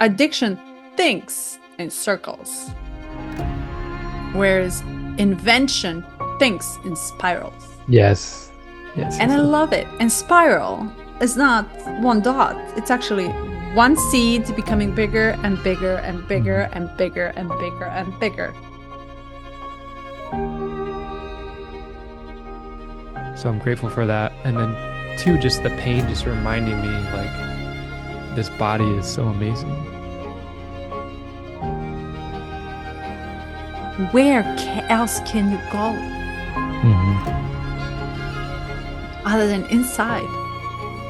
Addiction thinks in circles, whereas invention thinks in spirals. Yes. Yes, And yes, I yes. love it. And spiral is not one dot, it's actually one seed becoming bigger and bigger and bigger Mhm. and bigger and bigger and bigger. So I'm grateful for that. And then two, just the pain just reminding me like this body is so amazing. Where else can you go Hmm. other than inside?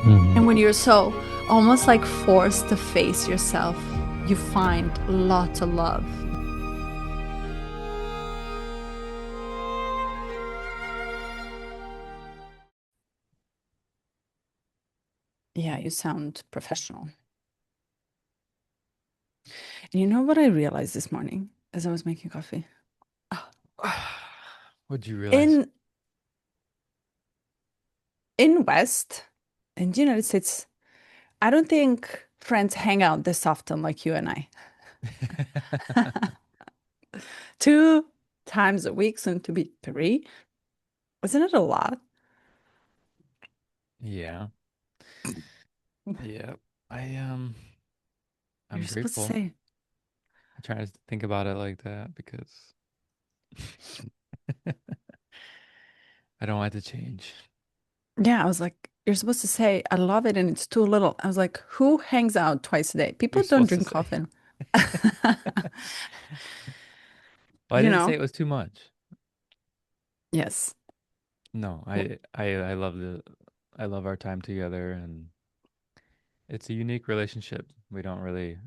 And Hmm. when you're so almost like forced to face yourself, you find lots of love. Yeah, you sound professional. And you know what I realized this morning as I was making coffee? Ah, What'd you realize? In in West, in the United States, I don't think friends hang out this often like you and I. 2 times a week, soon to be three. Isn't it a lot? Yeah. Yeah. I I'm You're supposed to grateful. say, I try to think about it like that because I don't want it to change. yeah, I was like, you're supposed to say, I love it and it's too little. I was like, who hangs out twice a day? You're People don't supposed to drink say. coffee. Well, I You didn't say know? it was too much. Yes. No, Well, I love I love our time together, and it's a unique relationship. We don't really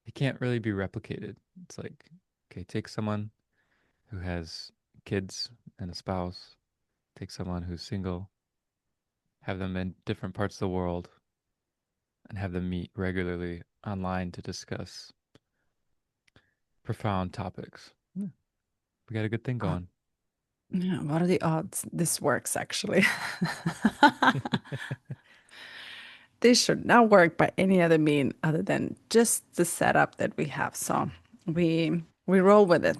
it can't really be replicated. It's like, okay, take someone who has kids and a spouse, take someone who's single, have them in different parts of the world, and have them meet regularly online to discuss profound topics. Yeah, we got a good thing uh, going. yeah, what are the odds this works actually? This should not work by any other mean other than just the setup that we have. So we roll with it.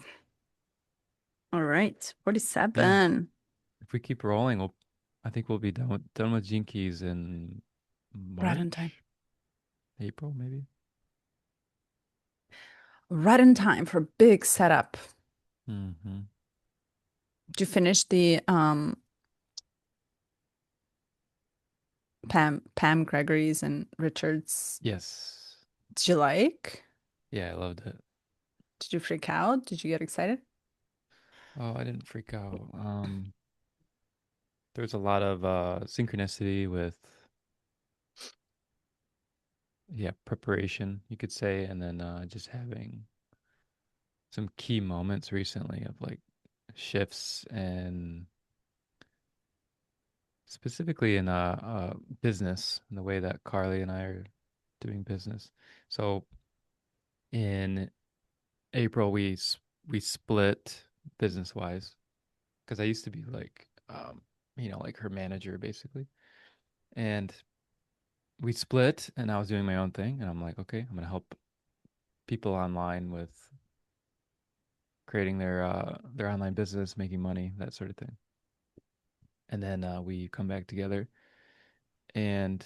All right, Yeah, 47. if we keep rolling, I think we'll be done with Gene Keys in Right on time. March, April, maybe. Right on time for big setup. Hmm. Did you finish the Pam Gregory's and Richard's? Yes. Did you like? Yeah, I loved it. Did you freak out? Did you get excited? Oh, I didn't freak out. There's a lot of synchronicity with, yeah, preparation, you could say, and then just having some key moments recently of like shifts and specifically in business and the way that Carly and I are doing business. So in April, we split business wise because I used to be like, like her manager basically, and we split, and I was doing my own thing, and I'm like, okay, I'm gonna help people online with creating their online business, making money, that sort of thing. And then we come back together, and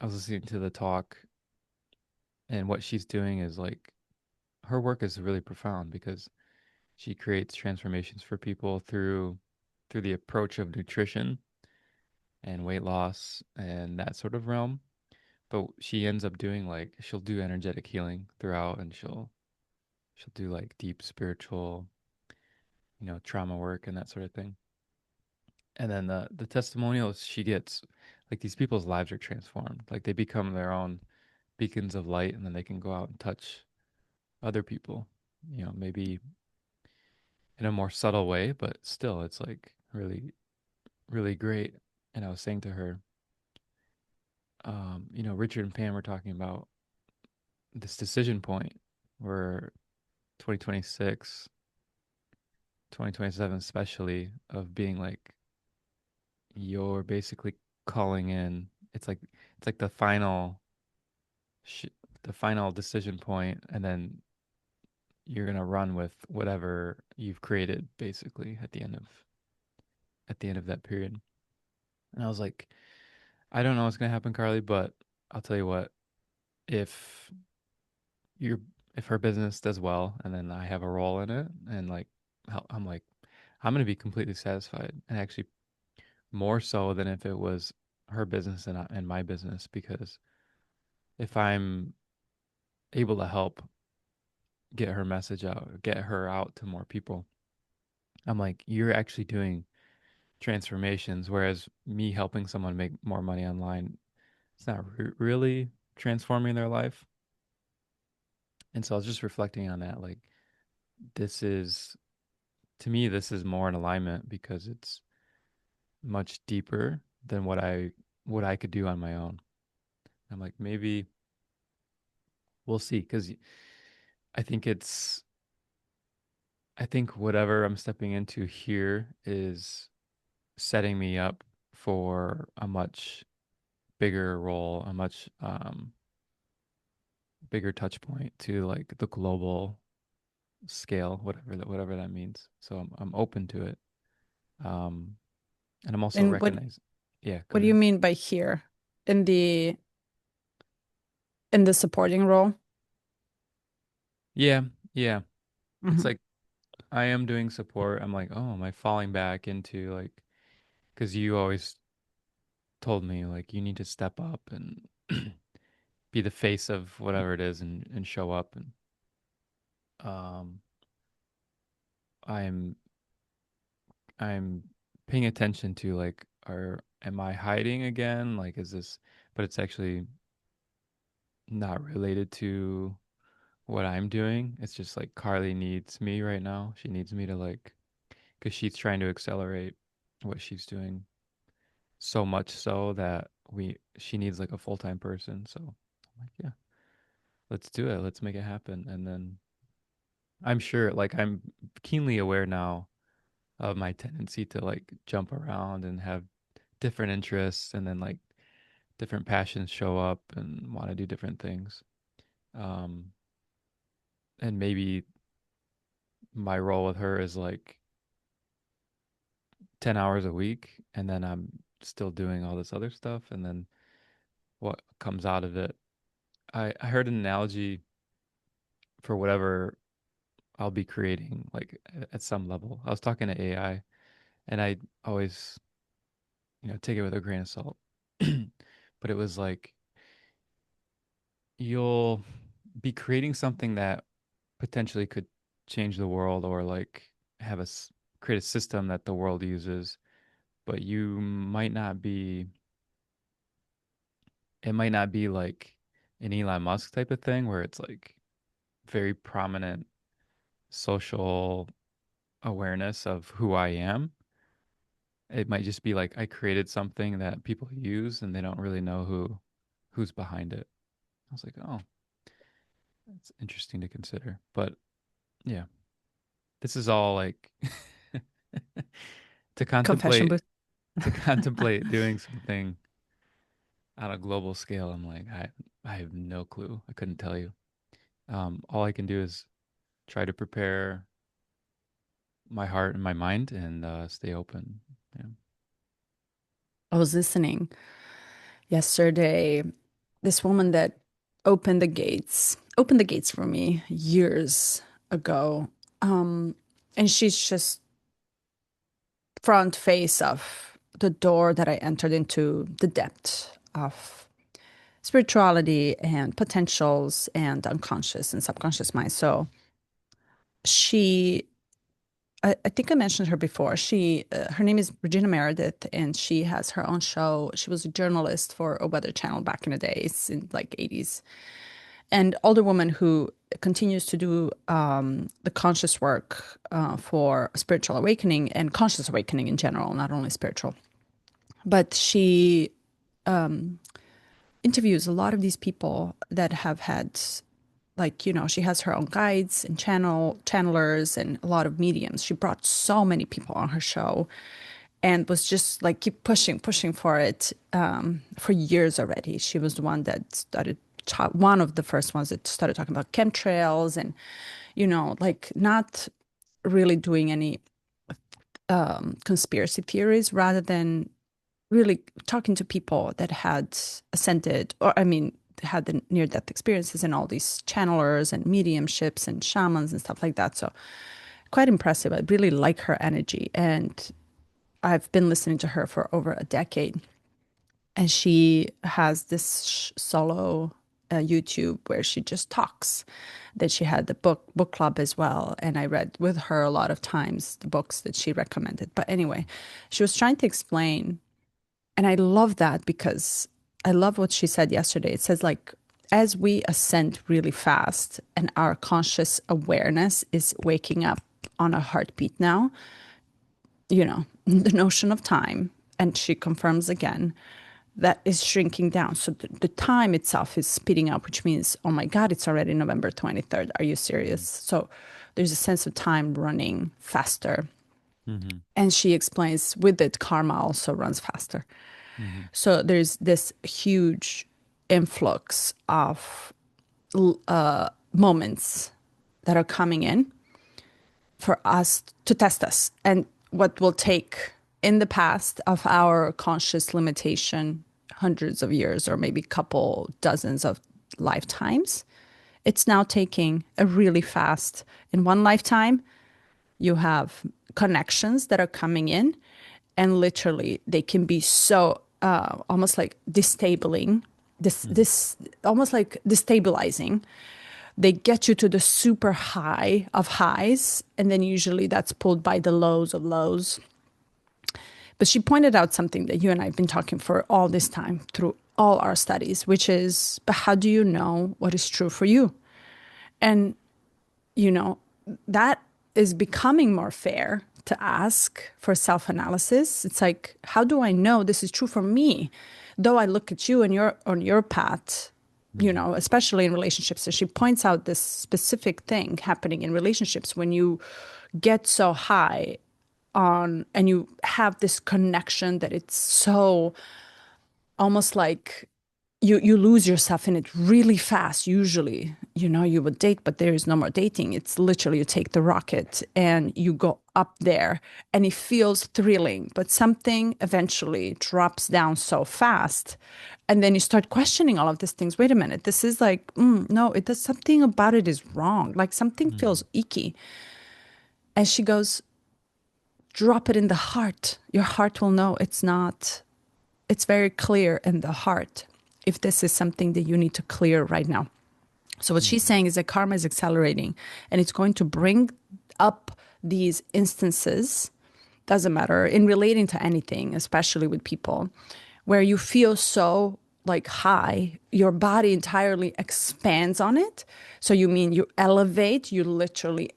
I was listening to the talk, and what she's doing is like her work is really profound because she creates transformations for people through the approach of nutrition and weight loss and that sort of realm. But she ends up doing like she'll do energetic healing throughout, and she'll do like deep spiritual, trauma work and that sort of thing. And then the testimonials she gets, like these people's lives are transformed. Like they become their own beacons of light, and then they can go out and touch other people. Maybe in a more subtle way, but still, it's like really, really great. And I was saying to her, Richard and Pam were talking about this decision point where 2026, 2027 especially, of being like you're basically calling in. It's like the the final decision point, and then you're gonna run with whatever you've created basically at the end of that period. And I was like, I don't know what's gonna happen, Carly, but I'll tell you what, if you're if her business does well and then I have a role in it and like I'm like I'm gonna be completely satisfied, and actually more so than if it was her business and my business, because if I'm able to help get her message out, get her out to more people, I'm like, you're actually doing transformations, whereas me helping someone make more money online, it's not really transforming their life. And so I was just reflecting on that, like, this is to me, this is more in alignment because it's much deeper than what I could do on my own. I'm like, maybe we'll see, because I think it's I think whatever I'm stepping into here is setting me up for a much bigger role, a much bigger touch point to like the global scale, whatever that means. So I'm open to it. Um, and I'm also And recognizing. Yeah, go what do you ahead. mean by here in the supporting role? Yeah, yeah. It's Hmm. like I am doing support. I'm like, oh, am I falling back into like, because you always told me like you need to step up and be the face of whatever it is and show up, and um I'm I'm paying attention to like, are am I hiding again? Like, is this, but it's actually not related to what I'm doing. It's just like Carly needs me right now. She needs me to like, because she's trying to accelerate what she's doing so much so that she needs like a full-time person. So I'm like, yeah, let's do it. Let's make it happen. And then I'm sure, like, I'm keenly aware now of my tendency to like jump around and have different interests, and then like different passions show up and want to do different things. Um, and maybe my role with her is like 10 hours a week, and then I'm still doing all this other stuff. And then what comes out of it, I heard an analogy for whatever I'll be creating, like at some level. I was talking to AI, and I always, take it with a grain of salt. But it was like, you'll be creating something that potentially could change the world, or like have create a system that the world uses, but it might not be like an Elon Musk type of thing where it's like very prominent social awareness of who I am. It might just be like I created something that people use and they don't really know who's behind it. I was like, oh, that's interesting to consider. But yeah, this is all like to Confession contemplate booth. to contemplate doing something on a global scale. I'm like, I have no clue. I couldn't tell you. All I can do is try to prepare my heart and my mind, and stay open. Yeah. I was listening yesterday. This woman that opened the gates for me years ago. Um, and she's just front face of the door that I entered into the depth of spirituality and potentials and unconscious and subconscious mind. So she, I think I mentioned her before. Her name is Regina Meredith, and she has her own show. She was a journalist for a weather channel back in the days in like 80s, and older woman who continues to do the conscious work for spiritual awakening and conscious awakening in general, not only spiritual. But she interviews a lot of these people that have had, like, she has her own guides and channelers and a lot of mediums. She brought so many people on her show and was just like keep pushing for it for years already. She was the one that started one of the first ones that started talking about chemtrails and, like not really doing any conspiracy theories, rather than really talking to people that had ascended, or I mean, had the near death experiences and all these channelers and mediumships and shamans and stuff like that. So quite impressive. I really like her energy. And I've been listening to her for over a decade. And she has this solo YouTube where she just talks. That she had the book club as well, and I read with her a lot of times the books that she recommended. But anyway, she was trying to explain, and I love that because I love what she said yesterday. It says like, as we ascend really fast and our conscious awareness is waking up on a heartbeat now, the notion of time, and she confirms again, that is shrinking down. So the time itself is speeding up, which means, oh my God, it's already November 23rd. Are you serious? So there's a sense of time running faster. Mm-hmm. And she explains with it, karma also runs faster. Mm-hmm. So there's this huge influx of moments that are coming in for us to test us. And what will take in the past of our conscious limitation, hundreds of years or maybe couple dozens of lifetimes, it's now taking a really fast, in one lifetime, you have connections that are coming in, and literally they can be so almost like disabling, this almost like destabilizing. They get you to the super high of highs, and then usually that's pulled by the lows of lows. But she pointed out something that you and I have been talking for all this time through all our studies, which is, but how do you know what is true for you? And, you know, that is becoming more fair to ask for self-analysis. It's like, how do I know this is true for me? Though I look at you and you're on your path, Mm-hmm. especially in relationships. So she points out this specific thing happening in relationships when you get so high on and you have this connection that it's so almost like you lose yourself in it really fast. Usually, you would date, but there is no more dating. It's literally you take the rocket and you go up there and it feels thrilling, but something eventually drops down so fast. And then you start questioning all of these things. Wait a minute, this is like, no, it does something about it is wrong. Like something Mm-hmm. feels icky. And she goes, drop it in the heart. Your heart will know it's not, it's very clear in the heart if this is something that you need to clear right now. So what she's Mm-hmm. saying is that karma is accelerating and it's going to bring up these instances, doesn't matter, in relating to anything, especially with people, where you feel so like high, your body entirely expands on it. So you mean you elevate, you literally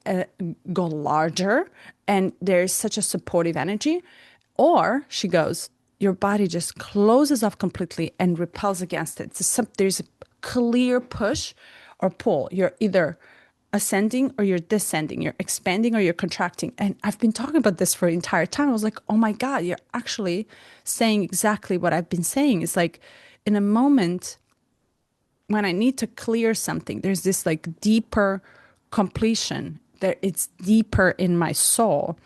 go larger, and there's such a supportive energy. Or she goes, your body just closes off completely and repels against it. There's a clear push or pull. You're either ascending or you're descending. You're expanding or you're contracting. And I've been talking about this for the entire time. I was like, oh my God, you're actually saying exactly what I've been saying. It's like in a moment when I need to clear something, there's this like deeper completion that it's deeper in my soul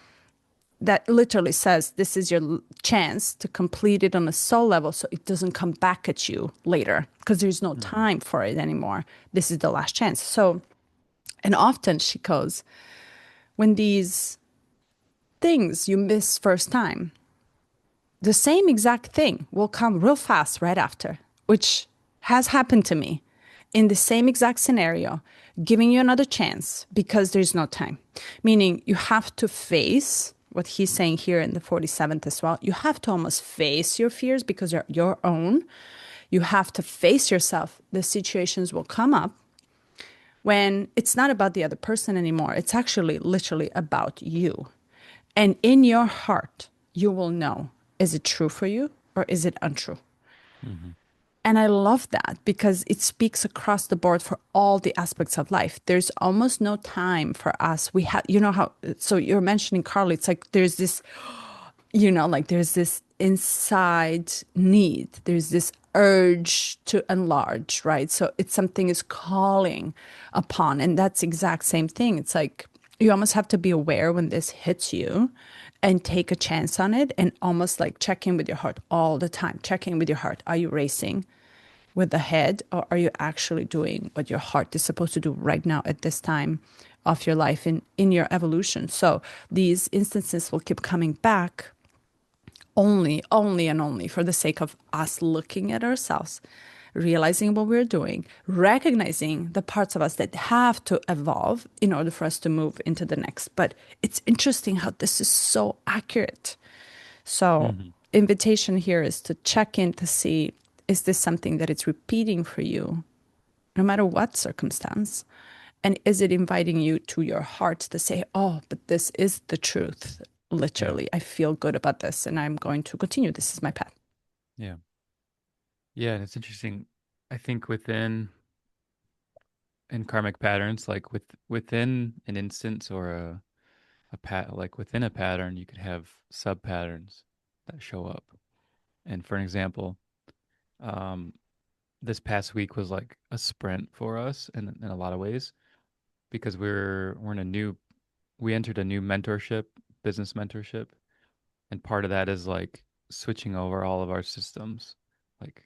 that literally says this is your chance to complete it on a soul level so it doesn't come back at you later because there's no Mm-hmm. time for it anymore. This is the last chance. So, and often she goes, when these things you miss first time, the same exact thing will come real fast right after, which has happened to me in the same exact scenario, giving you another chance because there's no time. Meaning you have to face what he's saying here in the 47th as well. You have to almost face your fears because they're your own. You have to face yourself. The situations will come up when it's not about the other person anymore. It's actually literally about you. And in your heart, you will know, is it true for you or is it untrue? Mm-hmm. And I love that because it speaks across the board for all the aspects of life. There's almost no time for us. We have, how, so you're mentioning Carly, it's like there's this, like there's this inside need. There's this urge to enlarge, right? So it's something is calling upon, and that's exact same thing. It's like you almost have to be aware when this hits you and take a chance on it and almost like check in with your heart all the time. Check in with your heart. Are you racing with the head, or are you actually doing what your heart is supposed to do right now at this time of your life in your evolution? So these instances will keep coming back only and only for the sake of us looking at ourselves, realizing what we're doing, recognizing the parts of us that have to evolve in order for us to move into the next. But it's interesting how this is so accurate. So, Hmm. invitation here is to check in to see, is this something that it's repeating for you, no matter what circumstance? And is it inviting you to your heart to say, oh, but this is the truth? Yeah. Literally, I feel good about this and I'm going to continue. This is my path. Yeah. Yeah. And it's interesting. I think within in karmic patterns, like within an instance or like within a pattern, you could have sub patterns that show up. And for an example, um, this past week was like a sprint for us in a lot of ways because we're in a new we entered a new mentorship, business mentorship, and part of that is like switching over all of our systems, like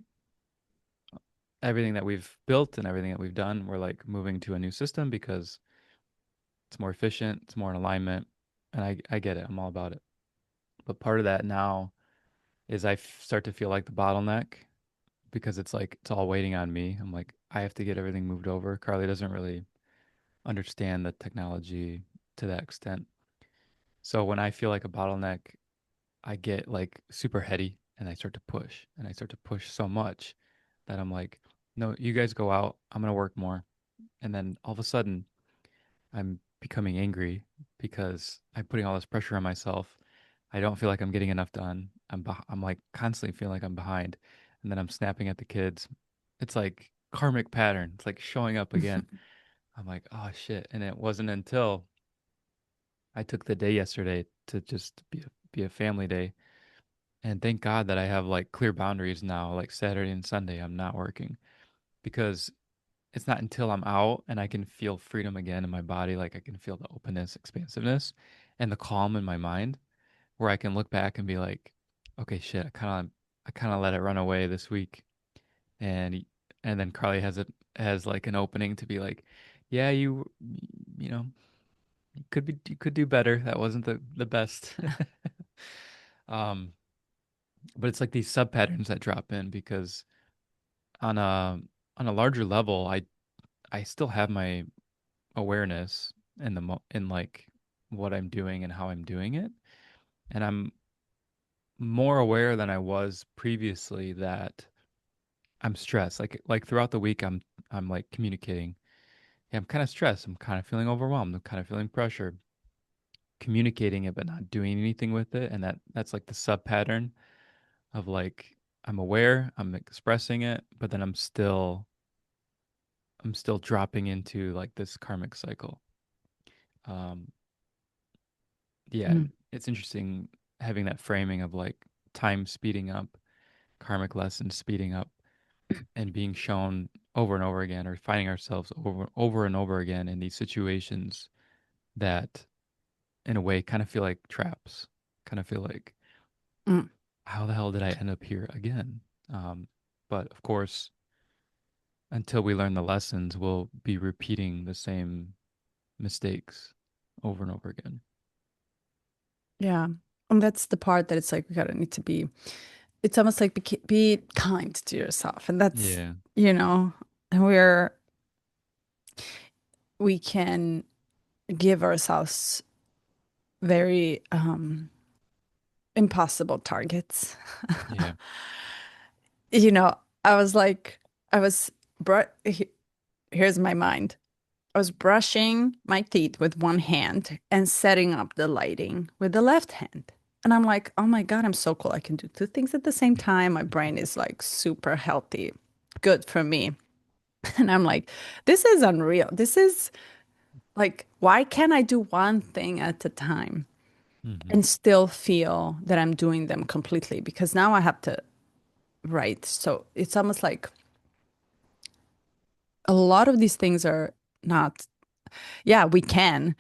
everything that we've built and everything that we've done. We're like moving to a new system because it's more efficient, it's more in alignment, and I get it. I'm all about it. But part of that now is start to feel like the bottleneck because it's like it's all waiting on me. I'm like I have to get everything moved over. Carly doesn't really understand the technology to that extent. So when I feel like a bottleneck, I get like super heady and I start to push and I start to push so much that I'm like, no, you guys go out. I'm going to work more. And then all of a sudden, I'm becoming angry because I'm putting all this pressure on myself. I don't feel like I'm getting enough done. I'm like constantly feeling like I'm behind. And then I'm snapping at the kids. It's like karmic pattern. It's like showing up again. I'm like, oh shit. And it wasn't until I took the day yesterday to just be a family day. And thank God that I have like clear boundaries now, like Saturday and Sunday, I'm not working because it's not until I'm out and I can feel freedom again in my body, like I can feel the openness, expansiveness, and the calm in my mind, where I can look back and be like, okay, shit, I kind of let it run away this week, and and then Carly has like an opening to be like, yeah, you know you could do better. That wasn't the best. um, but it's like these sub patterns that drop in because on a larger level, I still have my awareness in in like what I'm doing and how I'm doing it, and I'm more aware than I was previously that I'm stressed. Like throughout the week, I'm like communicating. Yeah, I'm kind of stressed. I'm kind of feeling overwhelmed. I'm kind of feeling pressure. Communicating it, but not doing anything with it, and that's like the sub pattern of like I'm aware, I'm expressing it, but then I'm still dropping into like this karmic cycle. Um, yeah, Mm. it's interesting having that framing of like time speeding up, karmic lessons speeding up, and being shown over and over again, or finding ourselves over and over again in these situations that, in a way, kind of feel like traps. Kind of feel like, Mm. how the hell did I end up here again? Um, but of course, until we learn the lessons, we'll be repeating the same mistakes over and over again. Yeah. And that's the part that it's like we gotta need to be, it's almost like be kind to yourself. And that's, Yeah. you know, and we can give ourselves very impossible targets. Yeah. You know, I was like, I was, here's my mind. I was brushing my teeth with one hand and setting up the lighting with the left hand. And I'm like, oh my God, I'm so cool. I can do two things at the same time. My brain is like super healthy. Good for me. And I'm like, this is unreal. This is like, why can't I do one thing at a time Hmm. and still feel that I'm doing them completely? Because now I have to right. So it's almost like a lot of these things are not, yeah, we can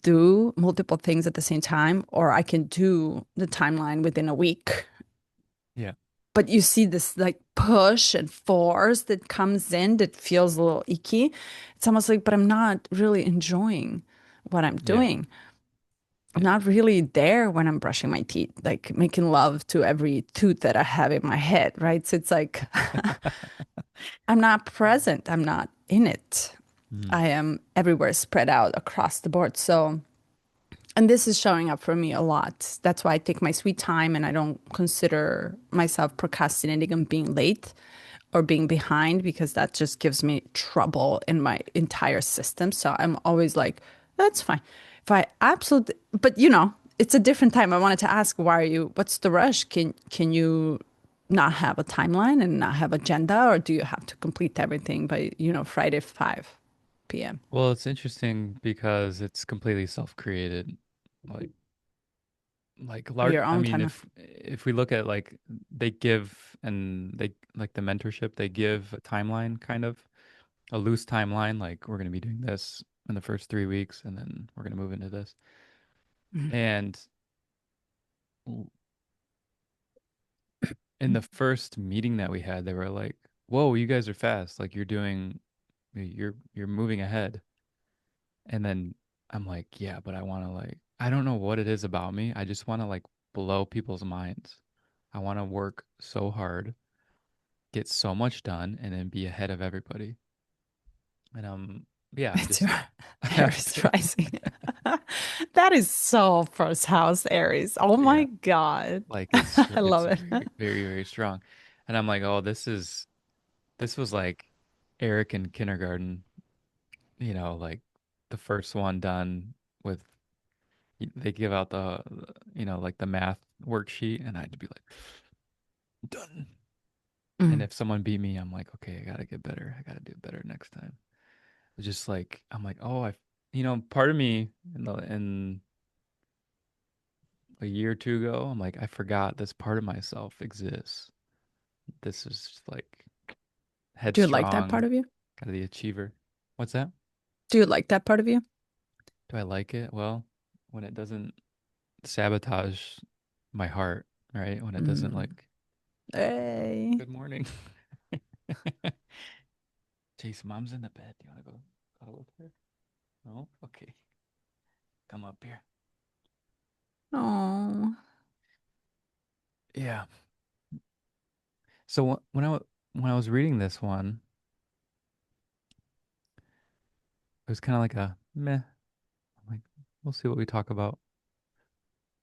do multiple things at the same time, or I can do the timeline within a week. Yeah. But you see this like push and force that comes in that feels a little icky. It's almost like, but I'm not really enjoying what I'm Yeah. doing. I'm Yeah. not really there when I'm brushing my teeth, like making love to every tooth that I have in my head, right? So it's like I'm not present. I'm not in it. Mm. I am everywhere spread out across the board. So, and this is showing up for me a lot. That's why I take my sweet time and I don't consider myself procrastinating and being late or being behind because that just gives me trouble in my entire system. So I'm always like, that's fine. If I absolutely, but it's a different time. I wanted to ask, why are you, what's the rush? Can you not have a timeline and not have agenda, or do you have to complete everything by, Friday 5 p.m. Well, it's interesting because it's completely self-created. Like large, your I own mean, time? if we look at like they give and they like the mentorship, they give a timeline, kind of a loose timeline, like we're going to be doing this in the first 3 weeks and then we're going to move into this. Mhm. And in the first meeting that we had, they were like, "Whoa, you guys are fast. Like you're moving ahead." And then I'm like, "Yeah, but I want to like I don't know what it is about me. I just want to like blow people's minds. I want to work so hard, get so much done, and then be ahead of everybody." And yeah, I'm It's just your I'm Aries just rising. That is so first house Aries. Oh my yeah, God. like I it's love it. very very very strong. And I'm like, "Oh, this was like Eric in kindergarten, like the first one done with they give out like the math worksheet and I'd be like done. And Mm. if someone beat me, I'm like, okay, I gotta get better. I gotta do better next time. It's just like I'm like, oh, part of me in a year or two ago, I'm like, I forgot this part of myself exists. This is just like Do you like that part headstrong, of you? kind of the achiever. What's that? Do you like that part of you? Do I like it? Well, when it doesn't sabotage my heart, right? When it doesn't Mm. like, Hey. good morning. Chase, mom's in the bed. Do you want to go cuddle with her? No? Okay. Come up here. Oh. Yeah. So when I was reading this one, it was kind of like a meh. I'm like, we'll see what we talk about.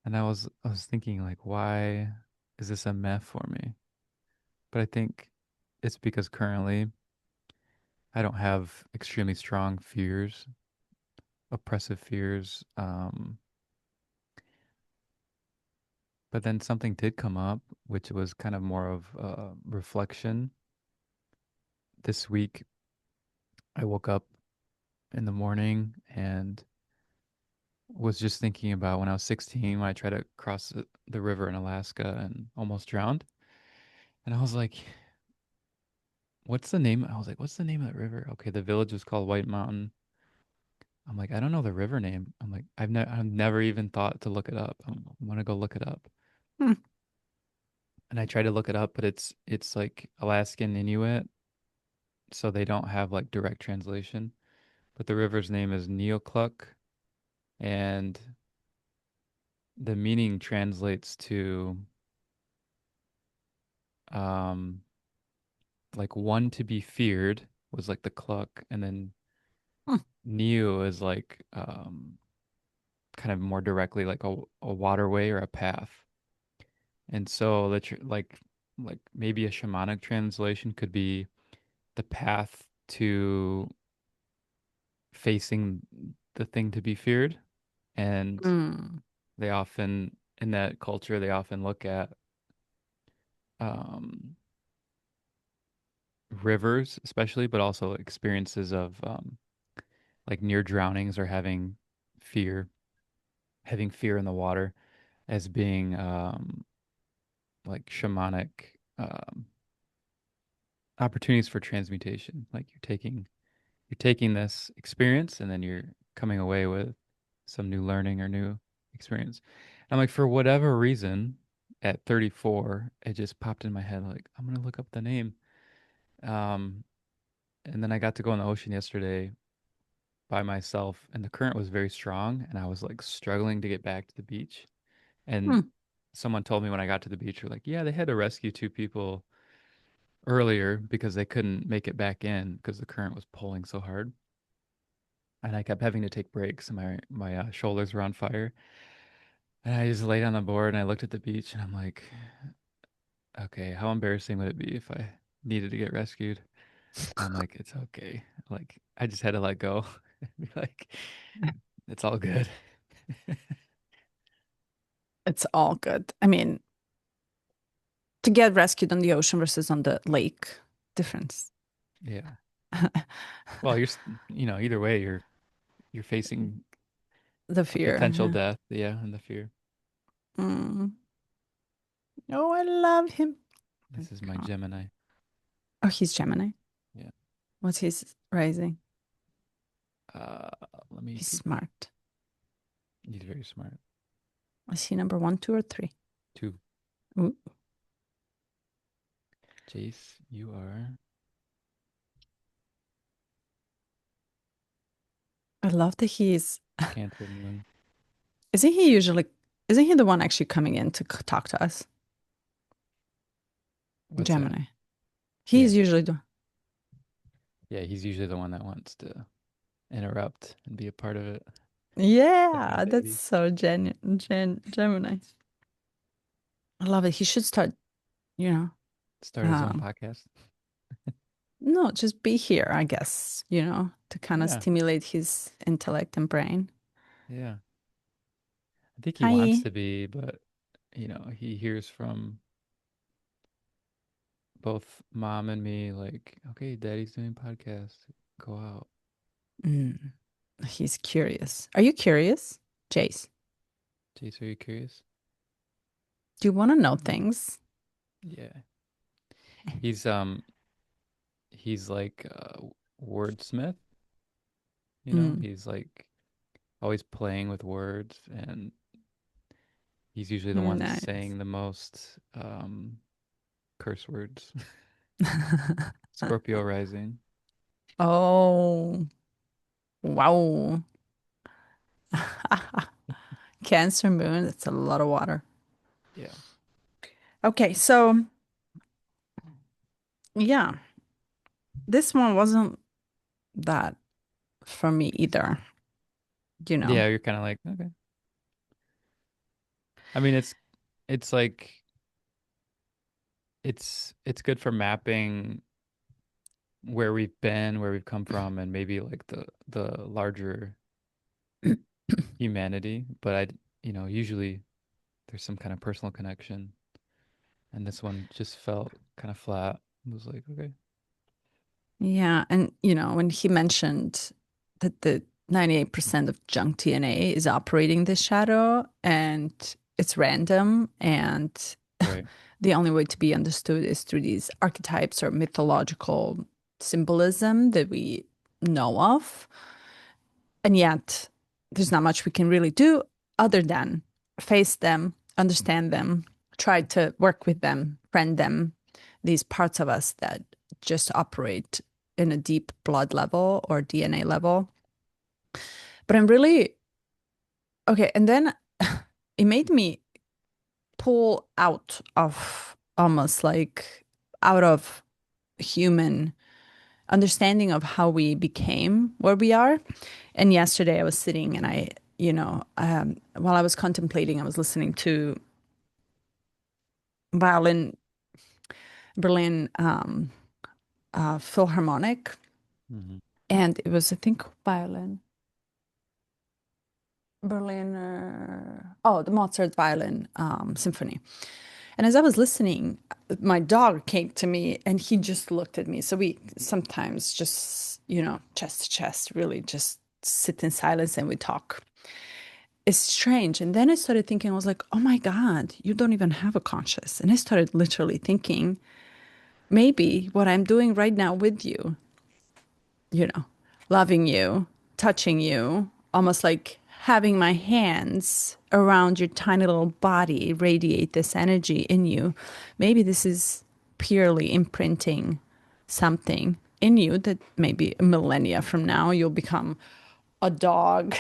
And I was thinking like, why is this a meh for me? But I think it's because currently I don't have extremely strong fears, oppressive fears. But then something did come up, which was kind of more of reflection. This week, I woke up in the morning and was just thinking about when I was 16, when I tried to cross the river in Alaska and almost drowned. And I was like, what's the name? I was like, what's the name of that river? Okay, the village was called White Mountain. I'm like, I don't know the river name. I'm like, I've never even thought to look it up. I want to go look it up. Hmm. And I tried to look it up, but it's like Alaskan Inuit, so they don't have like direct translation. But the river's name is Neokluk, and the meaning translates to um like one to be feared was like the cluck, and then Hmm. Neo is like kind of more directly like a waterway or a path. And so like maybe a shamanic translation could be the path to facing the thing to be feared. And Mm. they often in that culture they often look at um rivers especially, but also experiences of like near drownings or fear having fear in the water as being like shamanic um, opportunities for transmutation. Like you're taking this experience and then you're coming away with some new learning or new experience. I'm like, for whatever reason, at 34, it just popped in my head like I'm gonna look up the name. Um, and then I got to go in the ocean yesterday by myself, and the current was very strong, and I was like struggling to get back to the beach. And Hmm. someone told me when I got to the beach, they're like, yeah, they had to rescue two people earlier because they couldn't make it back in because the current was pulling so hard. And I kept having to take breaks, and my shoulders were on fire. And I just laid on the board and I looked at the beach, and I'm like, okay, how embarrassing would it be if I needed to get rescued? And I'm like, it's okay. Like I just had to let go. Be like, it's all good. It's all good. I mean, to get rescued on the ocean versus on the lake, difference. Yeah. Well, either way, you're facing The a fear. potential Yeah. death. Yeah, and the fear. Mm. Oh, I love him. Oh, This is my God. Gemini. Oh, he's Gemini. Yeah. What's his rising? Uh, let me He's peek. smart. He's very smart. Is he number one, two, or three? Two. Ooh, Jace, you are I love that he's. Cancer Moon. Isn't he usually? Isn't he the one actually coming in to talk to us? What's that? Gemini. Yeah. He's usually the. Yeah, he's usually the one that wants to interrupt and be a part of it. The new Yeah, that's baby. so Gemini. I love it. He should start, you know, Start his own um, podcast. no, just be here, I guess, to kind of Yeah. stimulate his intellect and brain. Yeah. I think he wants Hi. to be, but he hears from both mom and me like, okay, daddy's doing podcast. Go out. Mm, he's curious. Are you curious, Jace? Jace, are you curious? Do you want to know things? Yeah. He's like wordsmith, Mm, he's like always playing with words, and he's usually the one nice. saying the most curse words. Scorpio rising. Oh, wow. Cancer moon, that's a lot of water. Yeah. Okay, so yeah, this one wasn't that for me either, you know. Yeah, you're kind of like, okay. I mean, it's like it's good for mapping where we've been, where we've come from, and maybe like the larger humanity. But usually there's some kind of personal connection, and this one just felt kind of flat. It was like, okay, Yeah, and when he mentioned that the 98% of junk DNA is operating this shadow and it's random and right, the only way to be understood is through these archetypes or mythological symbolism that we know of. And yet there's not much we can really do other than face them, understand them, try to work with them, friend them, these parts of us that just operate in a deep blood level or DNA level. But I'm really okay. And then it made me pull out of almost like out of human understanding of how we became where we are. And yesterday I was sitting and while I was contemplating, I was listening to violin, Berlin Philharmonic, hmm and it was, I think, violin, the Mozart violin symphony. And as I was listening, my dog came to me and he just looked at me. So we sometimes just, chest to chest, really just sit in silence and we talk. It's strange. And then I started thinking, I was like, oh my God, you don't even have a conscious. And I started literally thinking, maybe what I'm doing right now with you, loving you, touching you, almost like having my hands around your tiny little body radiate this energy in you. Maybe this is purely imprinting something in you that maybe a millennia from now you'll become a dog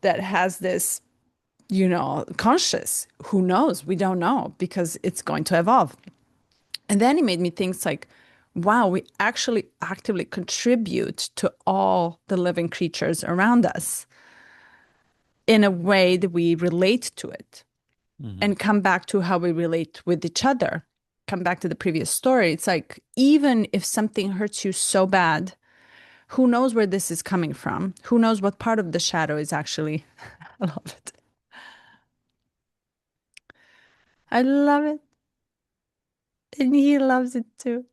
that has this, conscious. Who knows? We don't know because it's going to evolve. And then it made me think, it's like, wow, we actually actively contribute to all the living creatures around us in a way that we relate to it Hmm. and come back to how we relate with each other. Come back to the previous story. It's like, even if something hurts you so bad, who knows where this is coming from? Who knows what part of the shadow is actually? I love it. I love it. And he loves it too.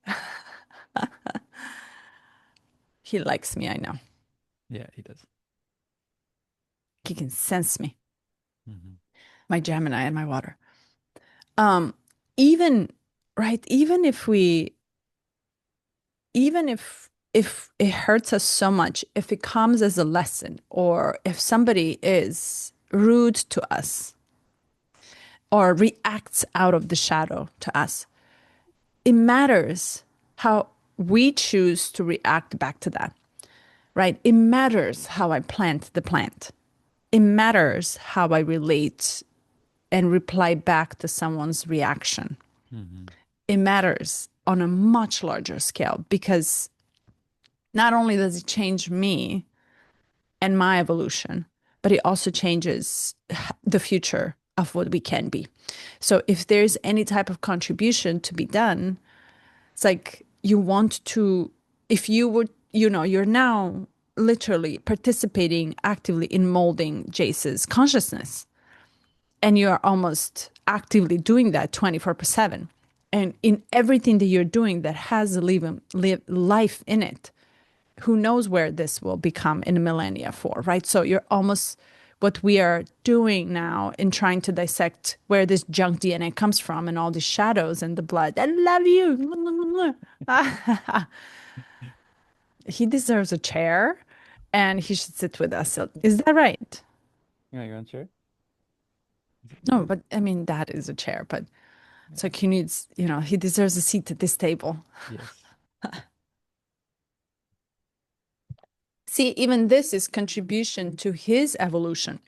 He likes me, I know. Yeah, he does. He can sense me, Hmm. my Gemini and my water. Um, even right, even if it hurts us so much, if it comes as a lesson, or if somebody is rude to us or reacts out of the shadow to us, it matters how we choose to react back to that, right? It matters how I plant the plant. It matters how I relate and reply back to someone's reaction. Hmm. It matters on a much larger scale because not only does it change me and my evolution, but it also changes the future of what we can be. So if there's any type of contribution to be done, it's like you want to, if you would, you're now literally participating actively in molding Jace's consciousness. And you're almost actively doing that 24/7. And in everything that you're doing that has a life in it, who knows where this will become in a millennia for, right? So you're almost what we are doing now in trying to dissect where this junk DNA comes from and all the shadows and the blood. I love you. He deserves a chair and he should sit with us. So, is that right? Yeah, you want to share? No, but I mean, that is a chair, but it's Yeah. like he needs, he deserves a seat at this table. Yes. See, even this is contribution to his evolution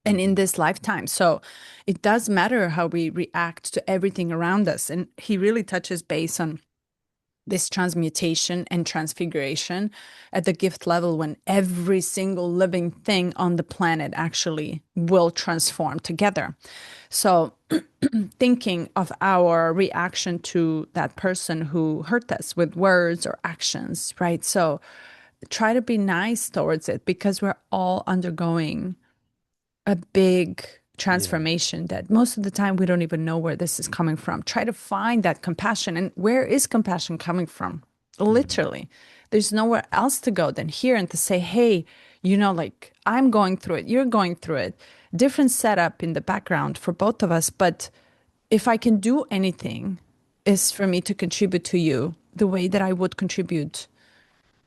and in Hmm. this lifetime. So it does matter how we react to everything around us. And he really touches base on this transmutation and transfiguration at the gift level when every single living thing on the planet actually will transform together. So thinking of our reaction to that person who hurt us with words or actions, right? So try to be nice towards it because we're all undergoing a big Yeah. transformation that most of the time we don't even know where this is coming from. Try to find that compassion. And where is compassion coming from? Hmm. Literally, there's nowhere else to go than here and to say, hey, like I'm going through it, you're going through it. Different setup in the background for both of us. But if I can do anything, is for me to contribute to you the way that I would contribute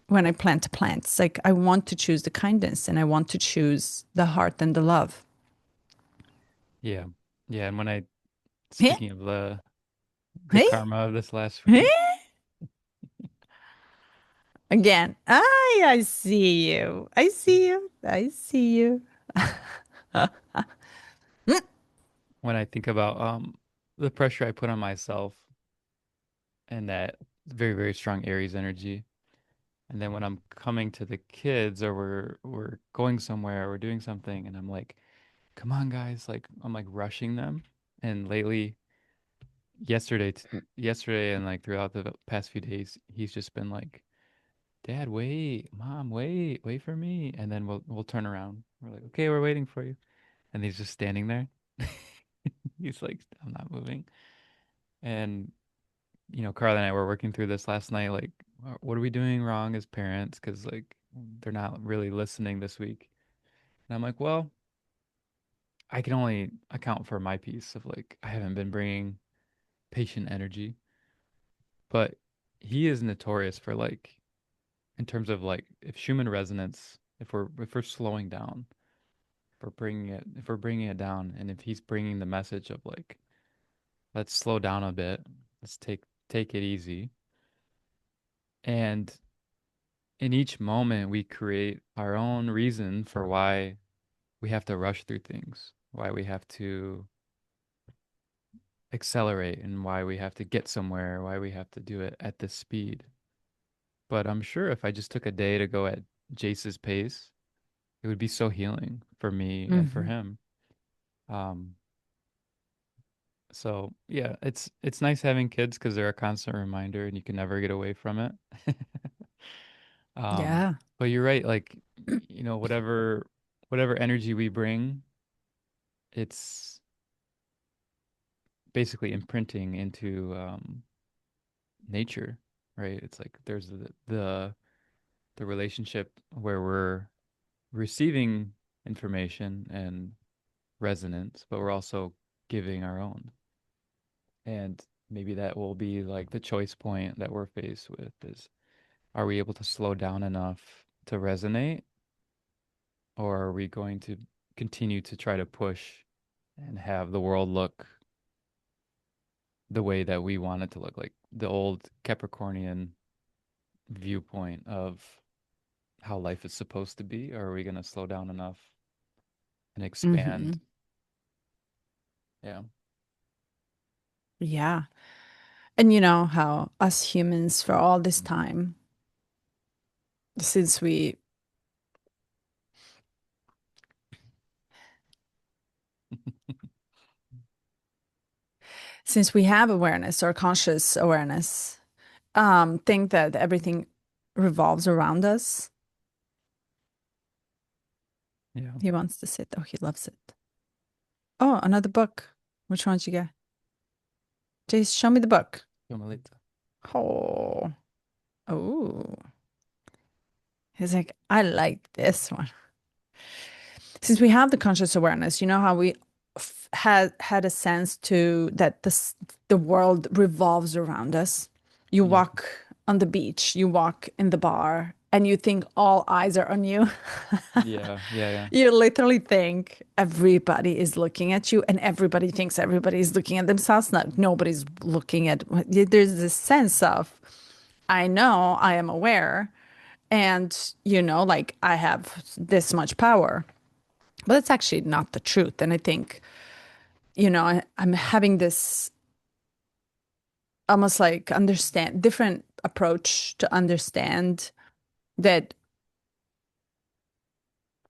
when I plant plants. Like I want to choose the kindness and I want to choose the heart and the love. Yeah. Yeah. And when I, Hey, speaking of the hey, karma of this last hey. week, Again. I see you. I see you. I see you. when I think about the pressure I put on myself and that very, very strong Aries energy. And then when I'm coming to the kids or we're going somewhere or we're doing something and I'm like, come on guys, like I'm like rushing them. And lately, yesterday and like throughout the past few days, he's just been like, Dad, wait, Mom, wait for me. And then we'll turn around. We're like, okay, we're waiting for you. And he's just standing there. He's like, I'm not moving. And Carla and I were working through this last night. Like, what are we doing wrong as parents? Because like they're not really listening this week. And I'm like, well, I can only account for my piece of like I haven't been bringing patient energy, but he is notorious for like in terms of like if Schumann resonance, if we're slowing down, if we're bringing it down, and if he's bringing the message of like let's slow down a bit, let's take it easy, and in each moment we create our own reason for why we have to rush through things, why we have to accelerate, and why we have to get somewhere, why we have to do it at this speed. But I'm sure if I just took a day to go at Jace's pace, it would be so healing for me and for Hmm. him. Um, so yeah, it's nice having kids because they're a constant reminder and you can never get away from it. Um, Yeah. but you're right, like whatever energy we bring, it's basically imprinting into nature, right? It's like there's the relationship where we're receiving information and resonance, but we're also giving our own. And maybe that will be like the choice point that we're faced with is are we able to slow down enough to resonate, or are we going to continue to try to push and have the world look the way that we want it to look, like the old Capricornian viewpoint of how life is supposed to be, or are we going to slow down enough and Hmm. expand? Yeah. Yeah. And you know how us humans for all this time, since we since we have awareness or conscious awareness, think that everything revolves around us. Yeah. He wants to sit. Oh, he loves it. Oh, another book. Which one did you get? Jace, show me the book. Yomelita. Oh, oh. He's like, I like this one. Since we have the conscious awareness, you know how we had a sense to that the world revolves around us. You Mm. walk on the beach, you walk in the bar, and you think all eyes are on you. Yeah, yeah, yeah. You literally think everybody is looking at you, and everybody thinks everybody is looking at themselves. Not nobody's looking at. There's this sense of, I know, I am aware, and like I have this much power. But that's actually not the truth. And I think, I'm having this almost like understand different approach to understand that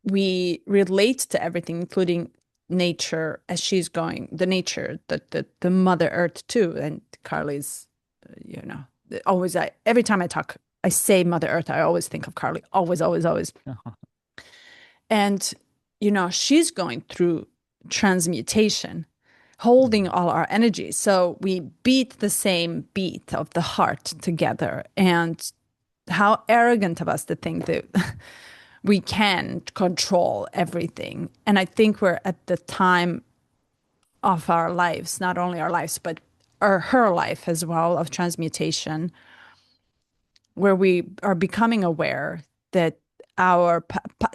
we relate to everything, including nature as she's going, the nature, the Mother Earth too. And Carly's, you know, always every time I talk, I say Mother Earth, I always think of Carly. Always, always, always. And, she's going through transmutation, holding Mm. all our energy. So we beat the same beat of the heart together. And how arrogant of us to think that we can control everything. And I think we're at the time of our lives, not only our lives, but her life as well, of transmutation, where we are becoming aware that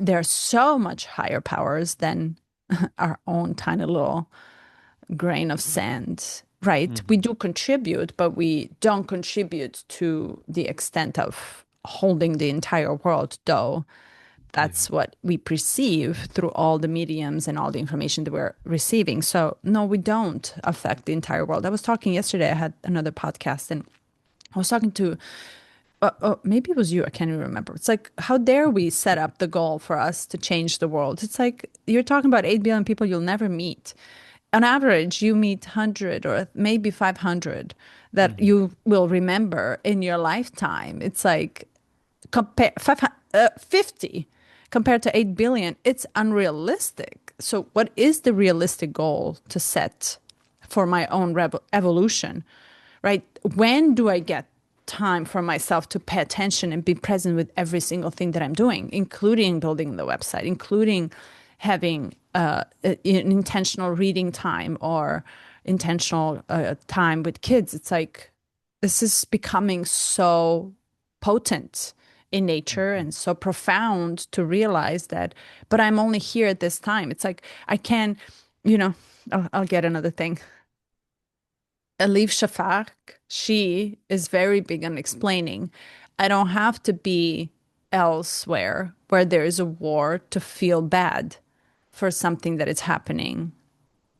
there are so much higher powers than our own tiny little grain of sand, right? We Mm-hmm. do contribute, but we don't contribute to the extent of holding the entire world, though Yeah. that's what we perceive through all the mediums and all the information that we're receiving. So, no, we don't affect the entire world. I was talking yesterday, I had another podcast, and I was talking to maybe it was you. I can't even remember. It's like, how dare we set up the goal for us to change the world? It's like you're talking about 8 billion people you'll never meet. On average, you meet 100 or maybe 500 that Mm-hmm. you will remember in your lifetime. It's like compare 50 compared to 8 billion. It's unrealistic. So, what is the realistic goal to set for my own evolution? Right? When do I get time for myself to pay attention and be present with every single thing that I'm doing, including building the website, including having an intentional reading time or intentional time with kids. It's like this is becoming so potent in nature Hmm. and so profound to realize that, but I'm only here at this time. It's like I can, you know, I'll get another thing. Elif Shafak, she is very big on explaining I don't have to be elsewhere where there is a war to feel bad for something that is happening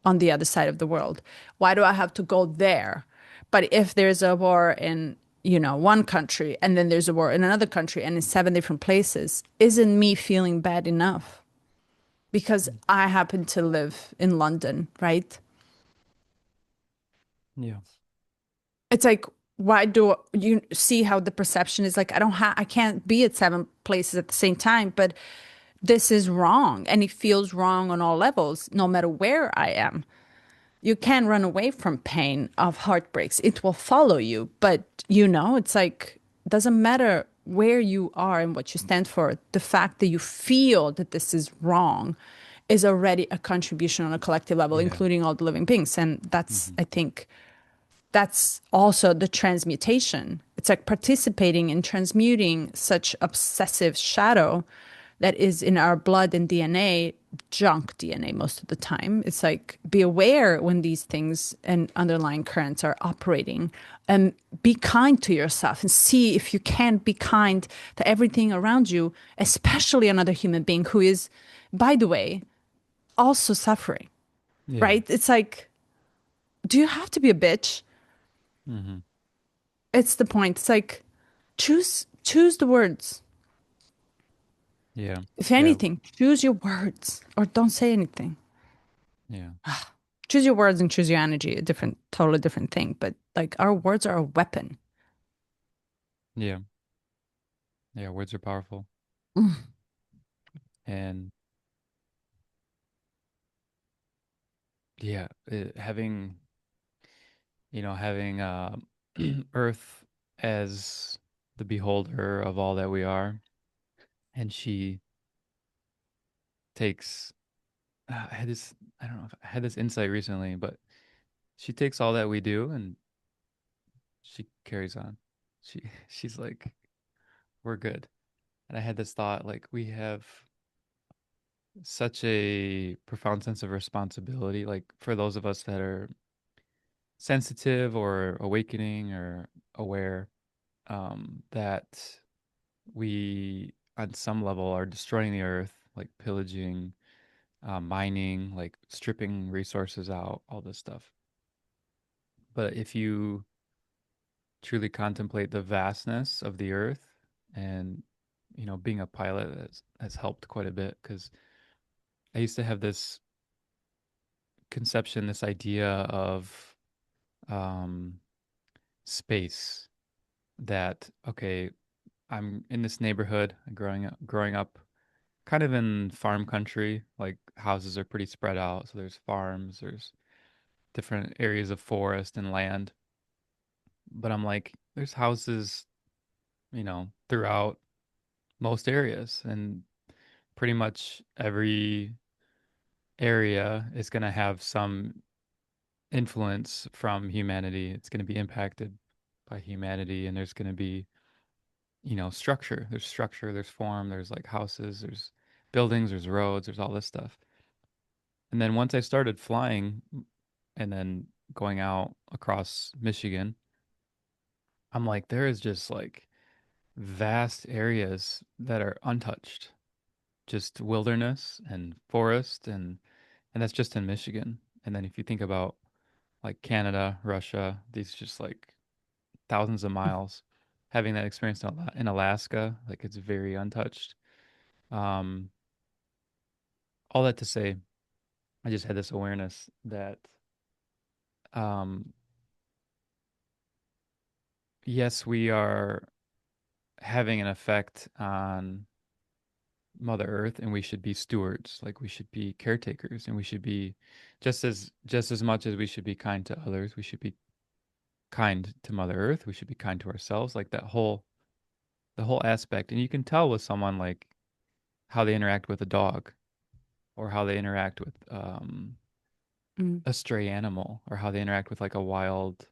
on the other side of the world. Why do I have to go there? But if there's a war in, one country and then there's a war in another country and in seven different places, isn't me feeling bad enough? Because I happen to live in London, right? Yeah. It's like, why do you see how the perception is like, I can't be at seven places at the same time, but this is wrong. And it feels wrong on all levels, no matter where I am. You can run away from pain of heartbreaks. It will follow you. But, it's like, doesn't matter where you are and what you stand for. The fact that you feel that this is wrong is already a contribution on a collective level, Yeah. including all the living beings. And that's, Hmm. I think, that's also the transmutation. It's like participating in transmuting such obsessive shadow that is in our blood and DNA, junk DNA most of the time. It's like be aware when these things and underlying currents are operating and be kind to yourself and see if you can be kind to everything around you, especially another human being who is, by the way, also suffering, Yeah. right? It's like, do you have to be a bitch? Hmm. It's the point. It's like choose the words. Yeah. If Yeah. anything, choose your words or don't say anything. Yeah. Choose your words and choose your energy, a different, totally different thing. But like our words are a weapon. Yeah. Yeah. Words are powerful. Mm. And yeah, having Earth as the beholder of all that we are, and she takes. I had this. I don't know if I had this insight recently, but she takes all that we do and she carries on. She's like, we're good. And I had this thought, like we have such a profound sense of responsibility, like for those of us that are sensitive or awakening or aware, that we on some level are destroying the earth, like pillaging, mining, like stripping resources out, all this stuff. But if you truly contemplate the vastness of the earth, and being a pilot has helped quite a bit, because I used to have this conception, this idea of um, space, that okay, I'm in this neighborhood growing up kind of in farm country, like houses are pretty spread out, so there's farms, there's different areas of forest and land, but I'm like there's houses, throughout most areas, and pretty much every area is going to have some influence from humanity. It's going to be impacted by humanity, and there's going to be, structure. There's structure, there's form, there's like houses, there's buildings, there's roads, there's all this stuff. And then once I started flying and then going out across Michigan, I'm like, there is just like vast areas that are untouched, just wilderness and forest, and that's just in Michigan. And then if you think about like Canada, Russia, these just like thousands of miles, having that experience in Alaska, like it's very untouched. Um, all that to say, I just had this awareness that, um, yes, we are having an effect on Mother Earth, and we should be stewards. Like we should be caretakers, and we should be just as much as we should be kind to others. We should be kind to Mother Earth. We should be kind to ourselves. Like the whole aspect. And you can tell with someone like how they interact with a dog. or how they interact with Mm. a stray animal, or how they interact with like a wild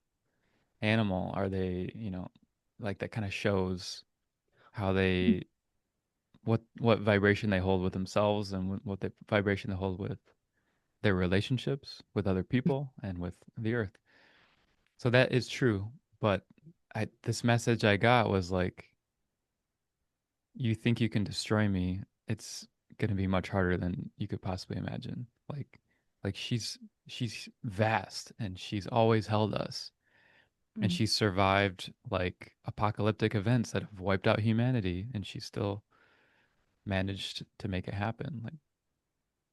animal. Are they, like that kind of shows how they what vibration they hold with themselves, and what the vibration they hold with their relationships with other people and with the earth. So that is true, but this message I got was like, you think you can destroy me? It's going to be much harder than you could possibly imagine. Like she's vast, and she's always held us, and Mm. she's survived like apocalyptic events that have wiped out humanity, and she still managed to make it happen. Like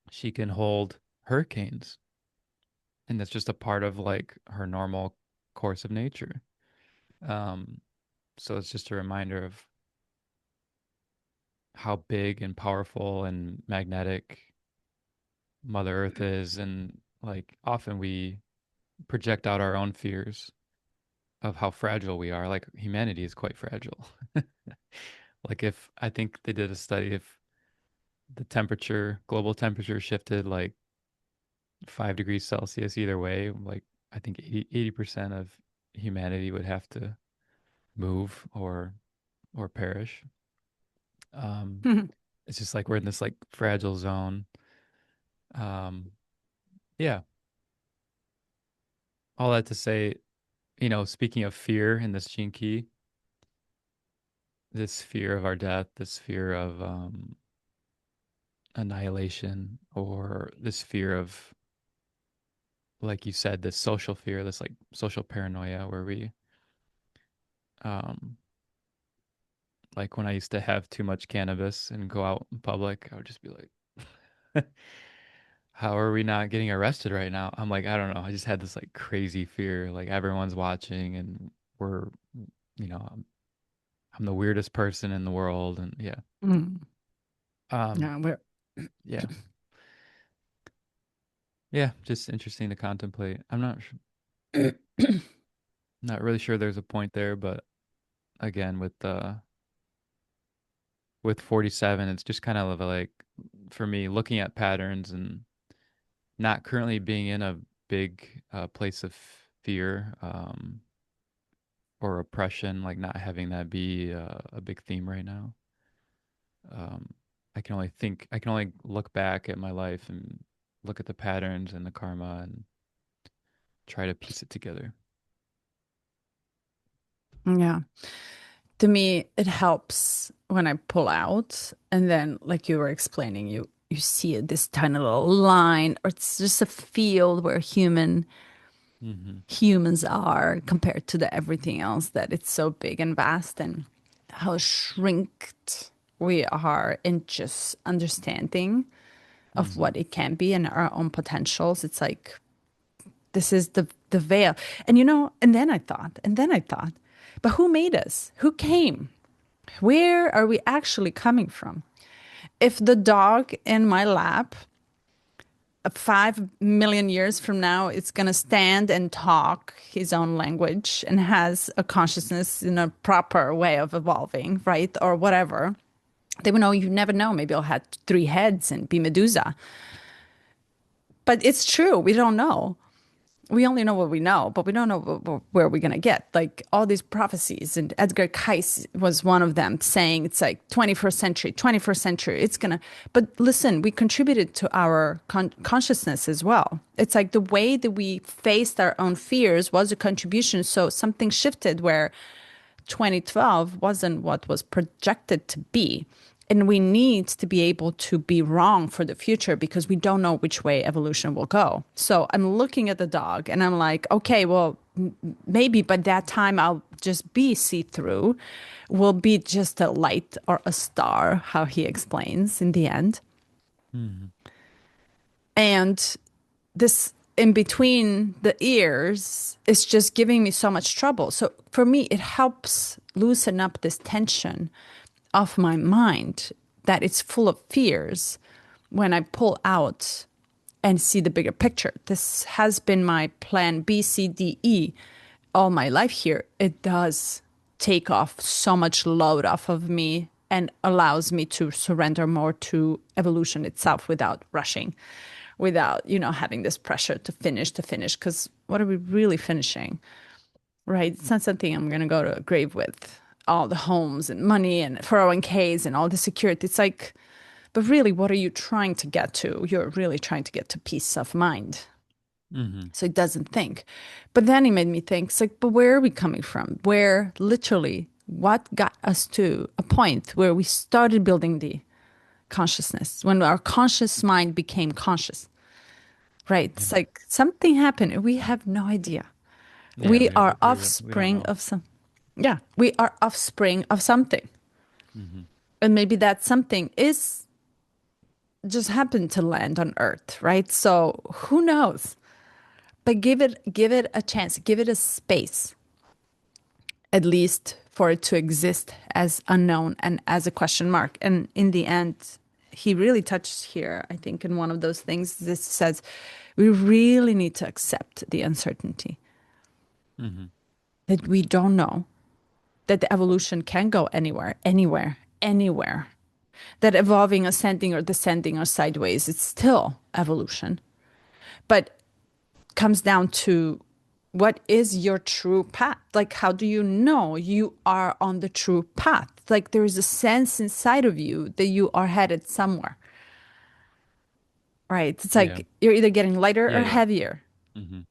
she can hold hurricanes, and that's just a part of like her normal course of nature. Um, so it's just a reminder of how big and powerful and magnetic Mother Earth is, and like often we project out our own fears of how fragile we are. Like humanity is quite fragile. Like if I think they did a study, if global temperature shifted like 5 degrees Celsius either way, like I think 80% of humanity would have to move or perish. Um, it's just like we're in this like fragile zone. Um, yeah, all that to say, speaking of fear in this gene key, this fear of our death, this fear of annihilation, or this fear of, like you said, this social fear, this like social paranoia, where we, um, like when I used to have too much cannabis and go out in public, I would just be like, how are we not getting arrested right now? I'm like, I don't know. I just had this like crazy fear, like everyone's watching, and we're, I'm the weirdest person in the world, and yeah. Mm. Um, Yeah, we're yeah. Yeah, just interesting to contemplate. Not really sure there's a point there, but again, with 47, it's just kind of like, for me, looking at patterns and not currently being in a big place of fear, or oppression, like not having that be a big theme right now. Um, I can only look back at my life and look at the patterns and the karma and try to piece it together. yeah. To me, it helps when I pull out, and then, like you were explaining, you see this tiny little line, or it's just a field where Hmm. humans are compared to the everything else, that it's so big and vast, and how shrinked we are in just understanding of Hmm. what it can be and our own potentials. It's like this is the veil. And and then I thought, but who made us? Who came? Where are we actually coming from? If the dog in my lap, 5 million years from now, it's going to stand and talk his own language and has a consciousness in a proper way of evolving, right? Or whatever. They will know, you never know. Maybe I'll have 3 heads and be Medusa. But it's true. We don't know. We only know what we know, but we don't know where we're going to get. Like all these prophecies, and Edgar Cayce was one of them, saying it's like 21st century, it's going to. But listen, we contributed to our consciousness as well. It's like the way that we faced our own fears was a contribution. So something shifted where 2012 wasn't what was projected to be. And we need to be able to be wrong for the future because we don't know which way evolution will go. So I'm looking at the dog and I'm like, okay, well, maybe by that time I'll just be see through, will be just a light or a star, how he explains in the end. Hmm. And this in between the ears is just giving me so much trouble. So for me, it helps loosen up this tension of my mind that it's full of fears when I pull out and see the bigger picture. This has been my plan B, C, D, E all my life here. It does take off so much load off of me and allows me to surrender more to evolution itself without rushing, without, having this pressure to finish. Because what are we really finishing, right? It's not something I'm going to go to a grave with all the homes and money and 401ks and all the security. It's like, but really, what are you trying to get to? You're really trying to get to peace of mind. Mm-hmm. So it doesn't think. But then it made me think, it's like, but where are we coming from? Where literally, what got us to a point where we started building the consciousness, when our conscious mind became conscious, right? Yeah. It's like something happened and we have no idea. Yeah, We are we don't offspring know. of some, yeah, we are offspring of something. Mm-hmm. And maybe that something is just happened to land on Earth, right? So who knows? But give it a chance, give it a space, at least for it to exist as unknown and as a question mark. And in the end, he really touched here, I think, in one of those things. This says we really need to accept the uncertainty Mm-hmm. that we don't know, that the evolution can go anywhere, anywhere, anywhere. That evolving, ascending, or descending, or sideways, it's still evolution. But comes down to what is your true path? Like, how do you know you are on the true path? Like, there is a sense inside of you that you are headed somewhere, right? It's Yeah. like you're either getting lighter Yeah, or yeah. heavier. Mm-hmm.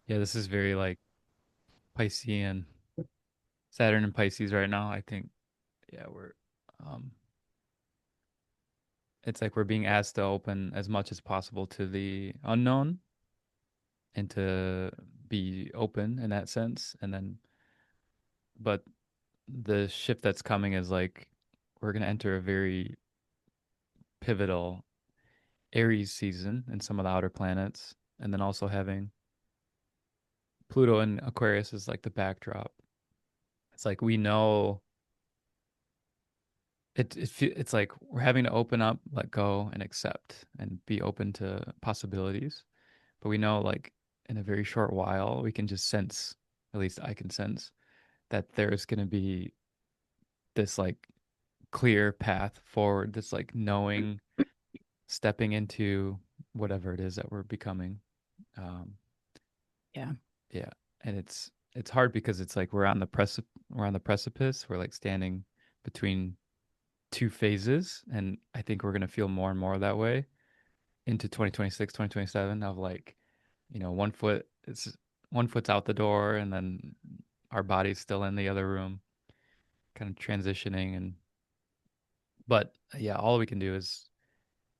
Yeah, this is very like Piscean, Saturn and Pisces right now. I think, yeah, um, it's like we're being asked to open as much as possible to the unknown and to be open in that sense. And then, but the shift that's coming is like we're going to enter a very pivotal Aries season in some of the outer planets. And then also having Pluto and Aquarius is like the backdrop. It's like we know it's like we're having to open up, let go, and accept, and be open to possibilities. But we know, like in a very short while, we can just sense, at least I can sense, that there's going to be this like clear path forward. This like knowing, stepping into whatever it is that we're becoming. Um, Yeah. yeah, and it's hard because it's like we're on the precipice. We're like standing between two phases, and I think we're gonna feel more and more that way into 2026, 2027 of like, one foot's out the door and then our body's still in the other room, kind of transitioning. And but yeah, all we can do is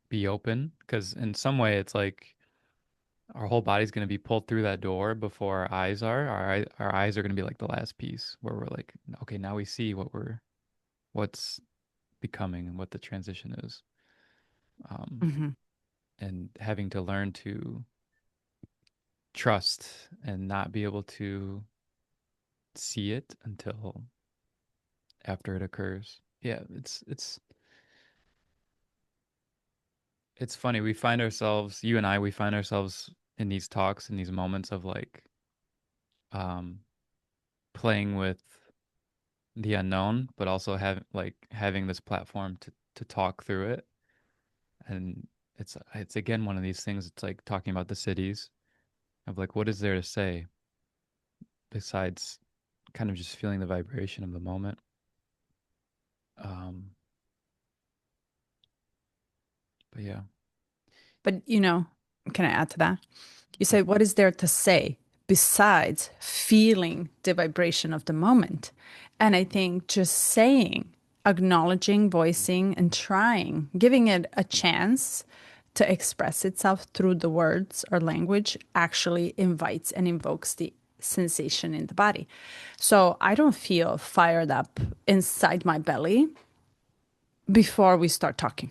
be open because in some way it's like our whole body's going to be pulled through that door before our eyes are. Our eyes are going to be like the last piece where we're like, okay, now we see what's becoming and what the transition is. Um, Hmm. and having to learn to trust and not be able to see it until after it occurs. Yeah, it's funny. We find ourselves, you and I, we find ourselves in these talks, in these moments of like um playing with the unknown, but also having this platform to talk through it. And it's again one of these things. It's like talking about the cities of like what is there to say besides kind of just feeling the vibration of the moment. Um, but yeah, But, can I add to that? You yeah. say, what is there to say besides feeling the vibration of the moment? And I think just saying, acknowledging, voicing, and trying, giving it a chance to express itself through the words or language actually invites and invokes the sensation in the body. So I don't feel fired up inside my belly before we start talking.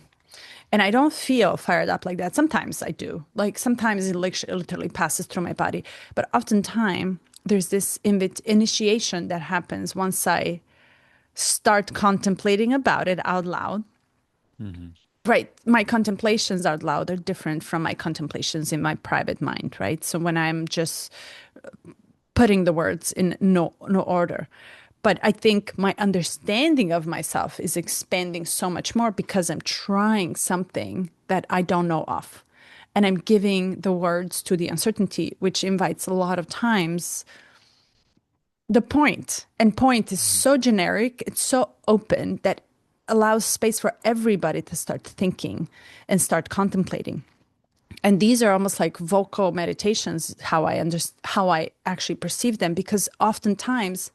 And I don't feel fired up like that. Sometimes I do. Like sometimes it literally passes through my body. But oftentimes there's this initiation that happens once I start contemplating about it out loud. Mm-hmm. Right. My contemplations out loud are different from my contemplations in my private mind. Right. So when I'm just putting the words in no order. But I think my understanding of myself is expanding so much more because I'm trying something that I don't know of. And I'm giving the words to the uncertainty, which invites a lot of times the point. And point is Mhm. so generic, it's so open that allows space for everybody to start thinking and start contemplating. And these are almost like vocal meditations, how I actually perceive them, because oftentimes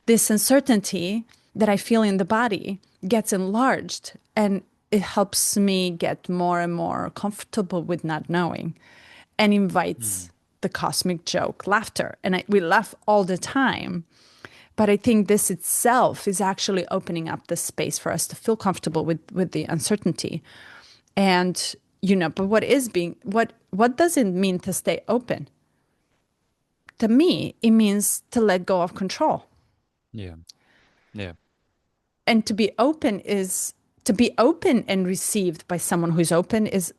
this uncertainty that I feel in the body gets enlarged and it helps me get more and more comfortable with not knowing and Mm. invites the cosmic joke, laughter. And we laugh all the time. But I think this itself is actually opening up the space for us to feel comfortable with the uncertainty. And, but what does it mean to stay open? To me, it means to let go of control. Yeah. Yeah. And to be open and received by someone who's open is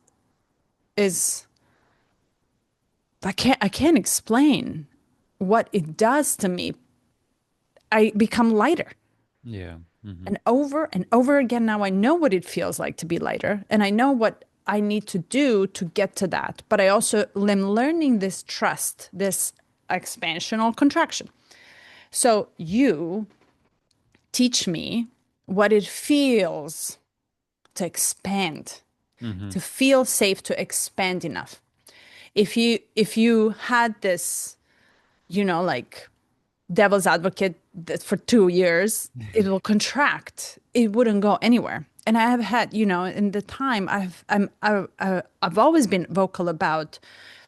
I can't explain what it does to me. I become lighter. Yeah. Hmm. And over again now I know what it feels like to be lighter and I know what I need to do to get to that. But I also am learning this trust, this expansion or contraction. So you teach me what it feels to expand, Hmm. to feel safe to expand enough. If you had this, like devil's advocate that for 2 years, it will contract. It wouldn't go anywhere. And I have had, in the time I've always been vocal about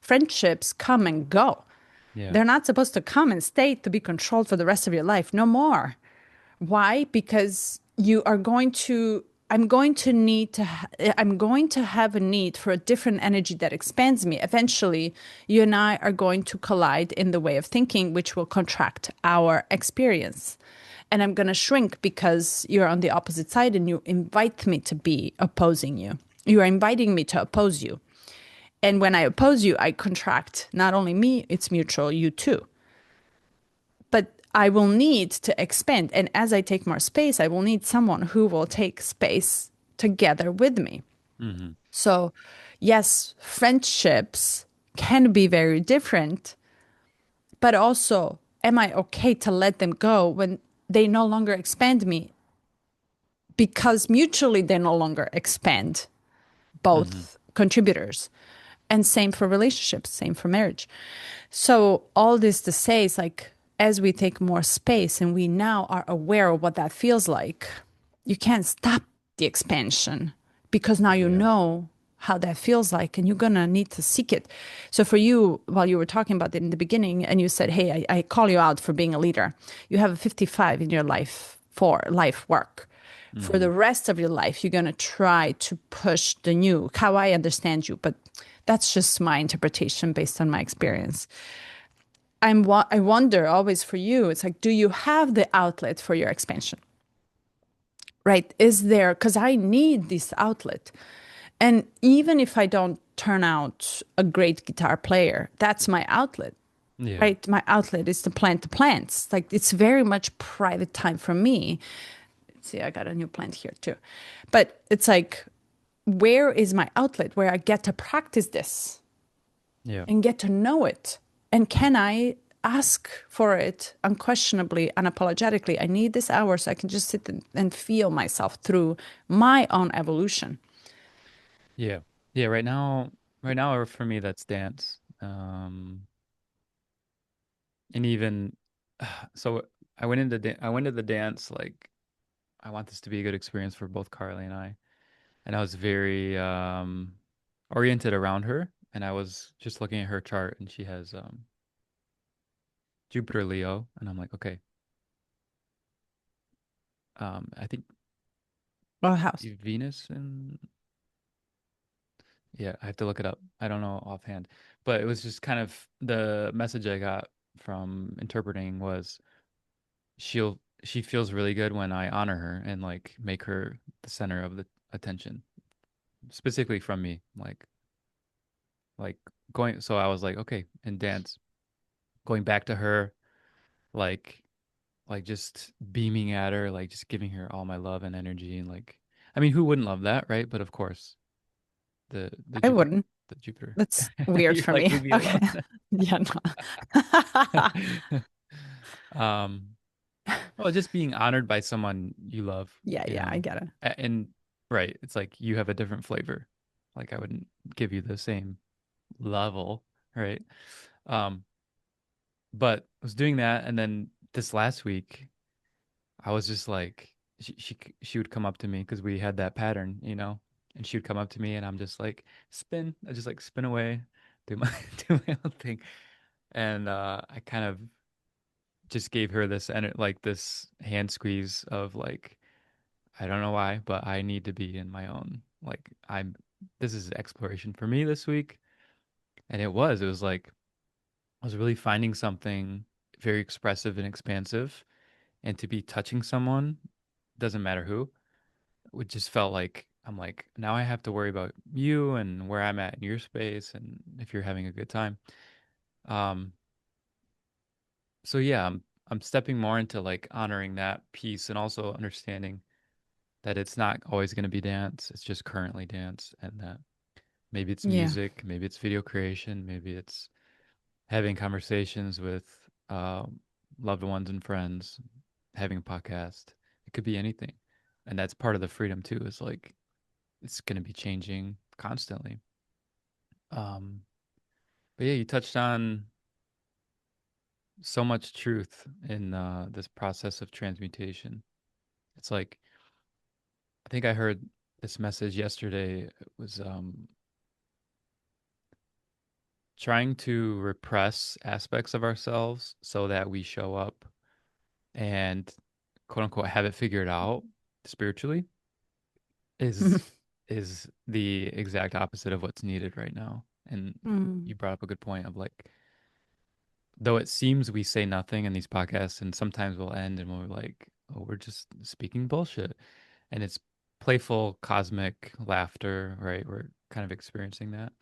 friendships come and go. Yeah. They're not supposed to come and stay to be controlled for the rest of your life. No more. Why? Because I'm going to have a need for a different energy that expands me. Eventually, you and I are going to collide in the way of thinking, which will contract our experience. And I'm going to shrink because you're on the opposite side and you invite me to be opposing you. You are inviting me to oppose you. And when I oppose you, I contract. Not only me, it's mutual, you too. But I will need to expand. And as I take more space, I will need someone who will take space together with me. Hmm. So, yes, friendships can be very different, but also, am I okay to let them go when they no longer expand me? Because mutually, they no longer expand Hmm. both contributors. And same for relationships, same for marriage. So, all this to say is like, as we take more space and we now are aware of what that feels like, you can't stop the expansion because now you Yeah. know how that feels like and you're going to need to seek it. So, for you, while you were talking about it in the beginning, and you said, hey, I call you out for being a leader, you have a 55 in your life for life work. For Hmm. the rest of your life, you're going to try to push the new, how I understand you, but that's just my interpretation based on my experience. I wonder always for you, it's like, do you have the outlet for your expansion? Right? Is there, because I need this outlet. And even if I don't turn out a great guitar player, that's my outlet, Yeah. right? My outlet is to plant the plants. Like it's very much private time for me. See, I got a new plant here too. But it's like, where is my outlet where I get to practice this Yeah. and get to know it? And can I ask for it unquestionably, unapologetically? I need this hour so I can just sit and feel myself through my own evolution. Yeah. Yeah. Right now for me that's dance. And even so I went to the dance like I want this to be a good experience for both Carly and I. And I was very oriented around her and I was just looking at her chart and she has Jupiter Leo and I'm like, okay, I think Well, house. Venus and yeah, I have to look it up. I don't know offhand. But it was just kind of the message I got from interpreting was she feels really good when I honor her and like make her the center of the attention, specifically from me. Like going so I was like, okay, and dance, going back to her, like like just beaming at her, like just giving her all my love and energy and like I mean, who wouldn't love that, right? But of course, the I Jupiter wouldn't. the Jupiter. That's weird You're for like, me. leave me Okay. alone. Yeah, no. Um, well, just being honored by someone you love, Yeah, you yeah, I know. get it. And right, it's like you have a different flavor. Like I wouldn't give you the same level, right? Um, but I was doing that, and then this last week, I was just like, she would come up to me because we had that pattern, you know, and she would come up to me, and I'm just like spin, I just like spin away, do my do my own thing, and I kind of just gave her this and like this hand squeeze of like I don't know why, but I need to be in my own like I'm. This is exploration for me this week, and it was like I was really finding something very expressive and expansive, and to be touching someone, doesn't matter who, it just felt like I'm like now I have to worry about you and where I'm at in your space and if you're having a good time. Um, so yeah, I'm stepping more into like honoring that piece and also understanding that it's not always going to be dance. It's just currently dance, and that maybe it's Yeah. music, maybe it's video creation, maybe it's having conversations with loved ones and friends, having a podcast. It could be anything, and that's part of the freedom too. Is like it's going to be changing constantly. Um, but yeah, you touched on so much truth in this process of transmutation. It's like I think I heard this message yesterday. It was trying to repress aspects of ourselves so that we show up and quote unquote have it figured out spiritually is is the exact opposite of what's needed right now. And Mm. you brought up a good point of like though it seems we say nothing in these podcasts and sometimes we'll end and we're like, oh, we're just speaking bullshit. And it's playful cosmic laughter, right? We're kind of experiencing that.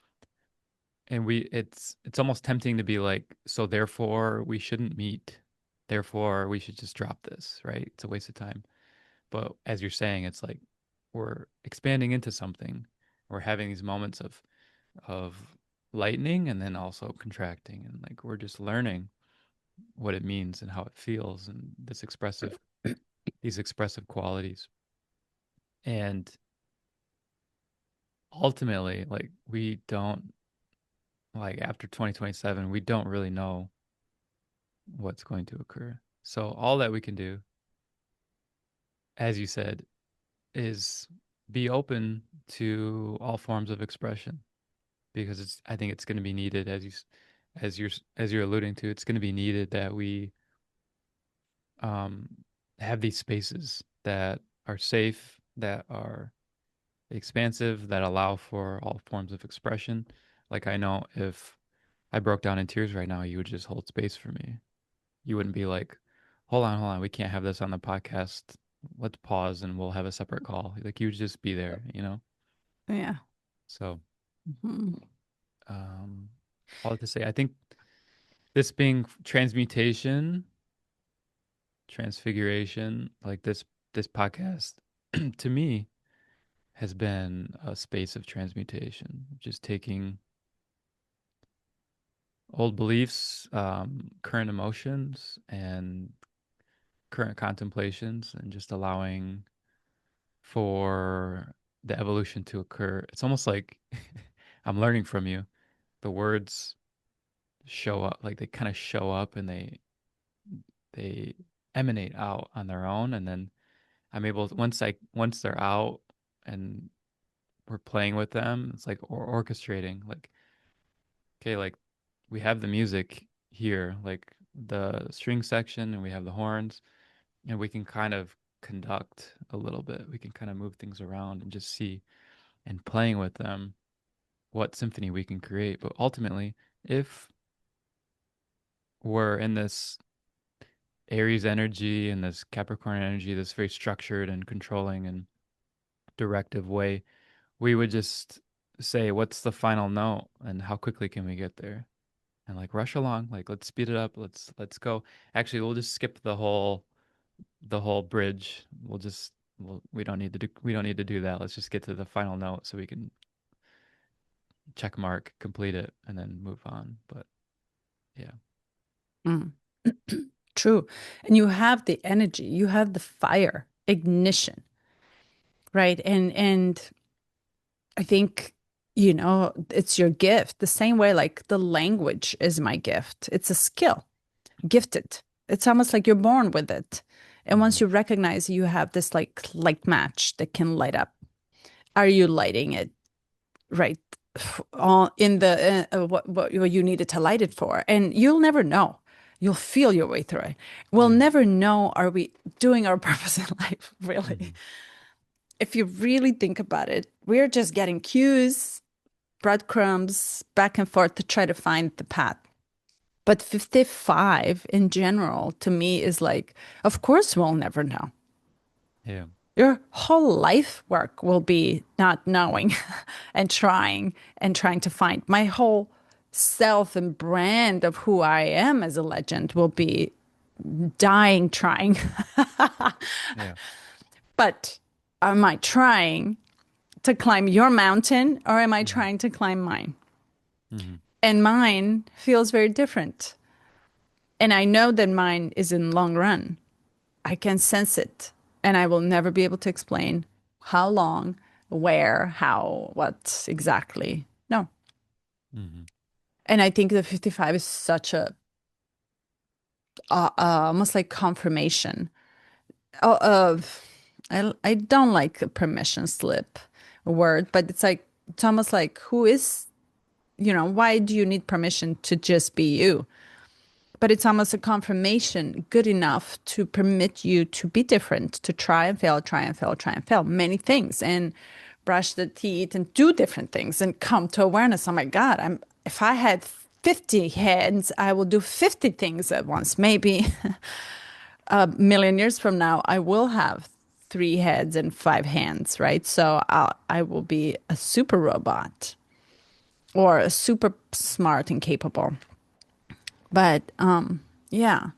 And it's almost tempting to be like, so therefore we shouldn't meet. Therefore we should just drop this, right? It's a waste of time. But as you're saying, it's like we're expanding into something. We're having these moments of lightening and then also contracting and like we're just learning what it means and how it feels and these expressive qualities. And ultimately, like we don't like after 2027, we don't really know what's going to occur. So all that we can do, as you said, is be open to all forms of expression because it's I think it's going to be needed as you're alluding to, it's going to be needed that we um have these spaces that are safe, that are expansive, that allow for all forms of expression. Like I know if I broke down in tears right now, you would just hold space for me. You wouldn't be like, hold on, we can't have this on the podcast. Let's pause and we'll have a separate call. Like you would just be there, you know? Yeah. So, Mhm. um, all to say, I think this being transmutation, transfiguration, like this podcast to me has been a space of transmutation, just taking old beliefs, current emotions, and current contemplations, and just allowing for the evolution to occur. It's almost like I'm learning from you. The words show up, like they kind of show up and they emanate out on their own, and then I'm able to, once they're out and we're playing with them, it's like or orchestrating. Like okay, like we have the music here, like the string section, and we have the horns, and we can kind of conduct a little bit. We can kind of move things around and just see and playing with them what symphony we can create. But ultimately, if we're in this Aries energy and this Capricorn energy, this very structured and controlling and directive way, we would just say, what's the final note and how quickly can we get there? And like rush along, like let's speed it up, let's go. Actually, we'll just skip the whole. the whole bridge. We don't need to do that. Let's just get to the final note so we can check mark, complete it, and then move on. But yeah. Mm. True. And you have the energy, you have the fire, ignition, right? And I think, it's your gift. The same way like the language is my gift. It's a skill, gifted. It's almost like you're born with it. And Hmm. once you recognize you have this like light match that can light up, are you lighting it right all in the what you needed to light it for? And you'll never know. You'll feel your way through it. We'll Yeah. never know, are we doing our purpose in life, really? Hmm. If you really think about it, we're just getting cues, breadcrumbs back and forth to try to find the path. But 55 in general to me is like, of course, we'll never know. Yeah. Your whole life work will be not knowing and trying to find. My whole self and brand of who I am as a legend will be dying trying. Yeah. But am I trying to climb your mountain or am I Hmm. trying to climb mine? Hmm. And mine feels very different. And I know that mine is in long run. I can sense it. And I will never be able to explain how long, where, how, what exactly. No. Hmm. And I think the 55 is such a almost like confirmation of I don't like a permission slip word, but it's almost like who is, why do you need permission to just be you? But it's almost a confirmation good enough to permit you to be different, to try and fail, try and fail, try and fail many things and brush the teeth and do different things and come to awareness. Oh my God, if I had 50 hands, I will do 50 things at once. Maybe a million years from now, I will have 3 heads and 5 hands, right? So I will be a super robot or a super smart and capable. But yeah,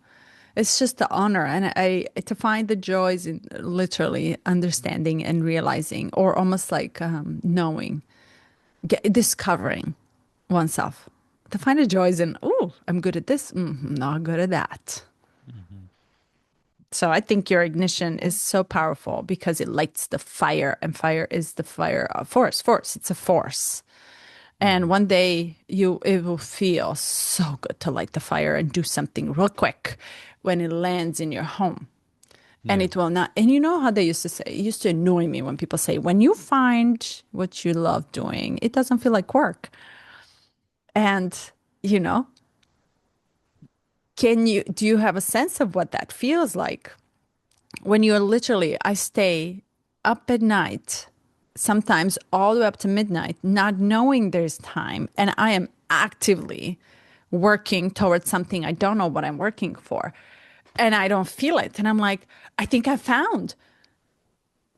it's just the honor, and I to find the joys in literally understanding and realizing, or almost like knowing, discovering oneself. To find the joys in, oh, I'm good at this, I'm not good at that. Hmm. So I think your ignition is so powerful because it lights the fire, and fire is the fire of force. Force, it's a force. And Hmm. one day it will feel so good to light the fire and do something real quick when it lands in your home. And Yeah. it will not. And you know how they used to say, it used to annoy me when people say, when you find what you love doing, it doesn't feel like work. And, you know, do you have a sense of what that feels like? When you're literally, I stay up at night, sometimes all the way up to midnight, not knowing there's time. And I am actively working towards something. I don't know what I'm working for. And I don't feel it. And I'm like, I think I found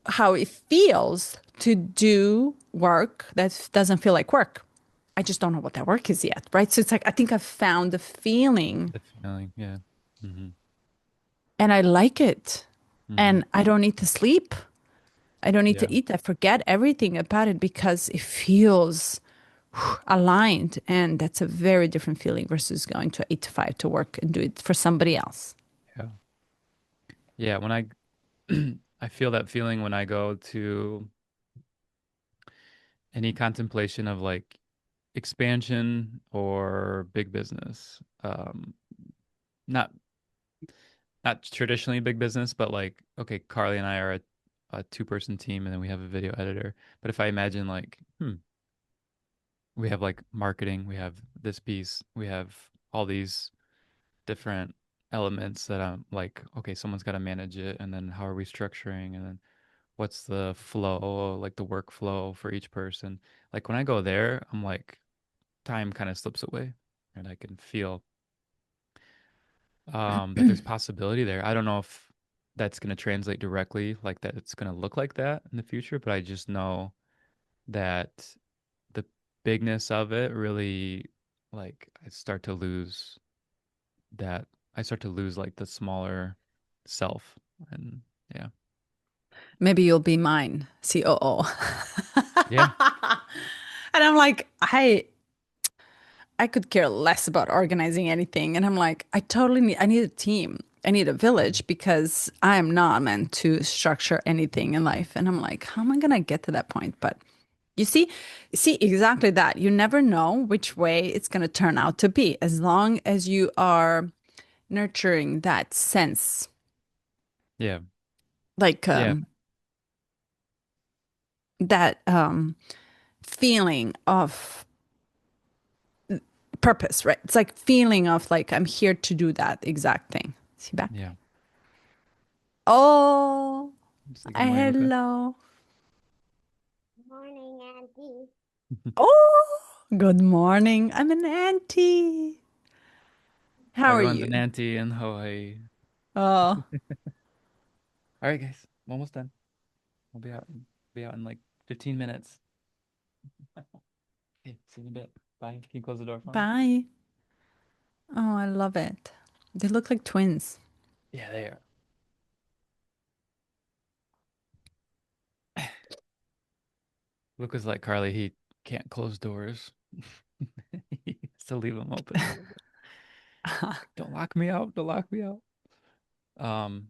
how it feels to do work that doesn't feel like work. I just don't know what that work is yet. Right. So it's like, I think I've found the feeling The feeling. Yeah. Hmm. and I like it. Hmm. And I don't need to sleep. I don't need Yeah. to eat. I forget everything about it because it feels aligned. And that's a very different feeling versus going to 8 to 5 to work and do it for somebody else. Yeah. Yeah. When I I feel that feeling when I go to any contemplation of like expansion or big business. Not not traditionally big business, but like okay, Carly and I are a two-person team, and then we have a video editor. But if I imagine like, we have like marketing, we have this piece, we have all these different elements that I'm like, okay, someone's got to manage it, and then how are we structuring, and then what's the flow, like the workflow for each person. Like when I go there, I'm like, time kind of slips away, and I can feel that there's possibility there. I don't know if that's going to translate directly, like that it's going to look like that in the future, but I just know that the bigness of it really, like, I start to lose like the smaller self. And yeah. Maybe you'll be mine, COO. Yeah. And I'm like, I could care less about organizing anything. And I'm like, I need a team. I need a Mhm. village because I am not meant to structure anything in life. And I'm like, how am I gonna get to that point? But you see exactly that. You never know which way it's gonna turn out to be, as long as you are nurturing that sense, Yeah. like Yeah. that feeling of purpose, right? It's like feeling of like I'm here to do that exact thing. See back? Yeah. Oh, Say good morning, Luca. hello. Morning, Auntie. Oh, good morning. I'm an auntie. How are Everyone's an you? auntie in Hawaii. Oh, All right, guys. I'm almost done. We'll be out in like 15 minutes. Okay, see you in a bit. Bye. Can you close the door for me? bye. Oh, I love it. They look like twins. Yeah, they are. Luca's like Carly, he can't close doors. He has to leave them open a little bit. Like, don't lock me out. Don't lock me out. Um,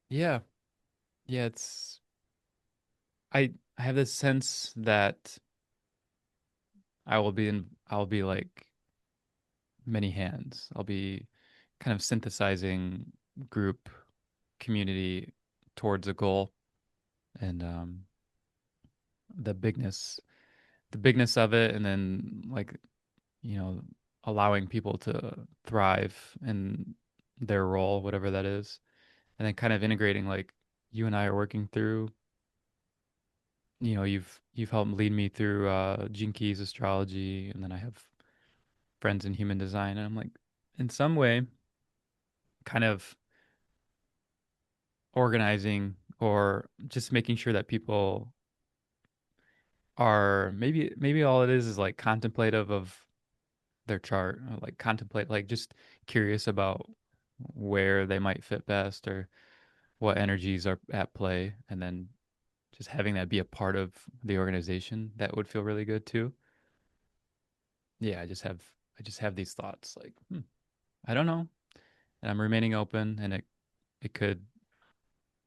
yeah. Yeah, I have this sense that I'll be like many hands. I'll be kind of synthesizing group community towards a goal and the bigness the bigness of it, and then like, you know, allowing people to thrive in their role, whatever that is, and then kind of integrating like you and I are working through. You know, you've helped lead me through Gene Keys astrology, and then I have friends in human design, and I'm like, in some way, kind of organizing or just making sure that people are maybe all it is like contemplative of their chart, or like contemplate, like just curious about where they might fit best or what energies are at play, and then just having that be a part of the organization, that would feel really good too. Yeah, I just have these thoughts like, I don't know, and I'm remaining open, and it could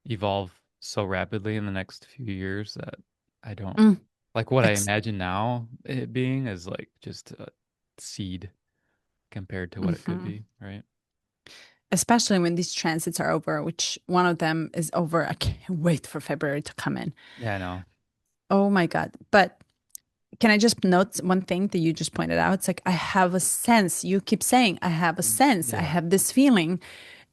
evolve so rapidly in the next few years that I don't Mm, like what I it's imagine now it being is like just a seed compared to what it could mhm. be, right? Especially when these transits are over, which one of them is over. I can't wait for February to come in. Yeah, I know. Oh my God. But can I just note one thing that you just pointed out? It's like, I have a sense. You keep saying, I have a sense. I Yeah. have this feeling.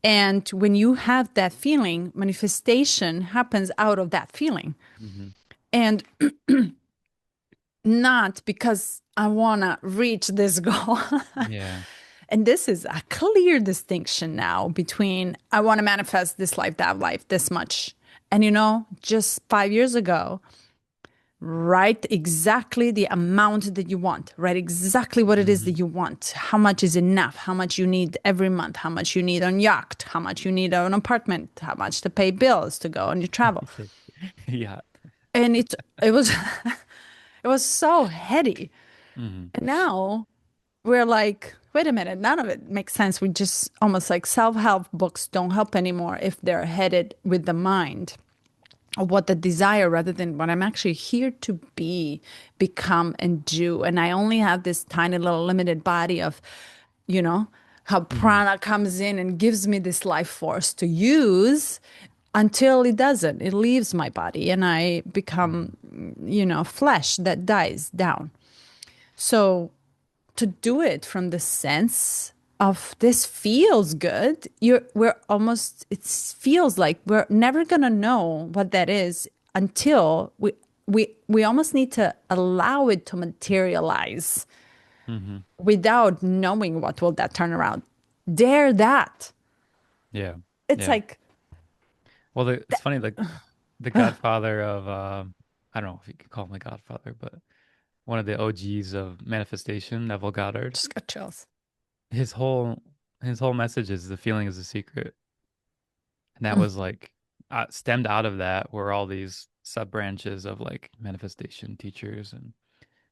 And when you have that feeling, manifestation happens out of that feeling. Hmm. And not because I want to reach this goal. Yeah. And this is a clear distinction now between I want to manifest this life, that life, this much. And just 5 years ago, write exactly the amount that you want, write exactly what it is that Hmm. you want, how much is enough, how much you need every month, how much you need on yacht, how much you need on an apartment, how much to pay bills to go on your travel. Yeah. And it was it was so heady. Hmm. And now we're like, wait a minute, none of it makes sense. We just almost like self-help books don't help anymore if they're headed with the mind of what the desire rather than what I'm actually here to be, become, and do. And I only have this tiny little limited body of, you know, how Hmm. prana comes in and gives me this life force to use until it doesn't. It leaves my body and I become, Hmm. flesh that dies down. So to do it from the sense of this feels good, we're almost, it feels like we're never gonna know what that is until we almost need to allow it to materialize Hmm. without knowing what will that turn around. Dare that. Yeah. It's Yeah. like Well, it's funny, like the Godfather of I don't know if you could call him the Godfather, but one of the OGs of manifestation, Neville Goddard. just got chills. His whole his whole message is the feeling is a secret. And that Mm. was like stemmed out of that were all these sub branches of like manifestation teachers. And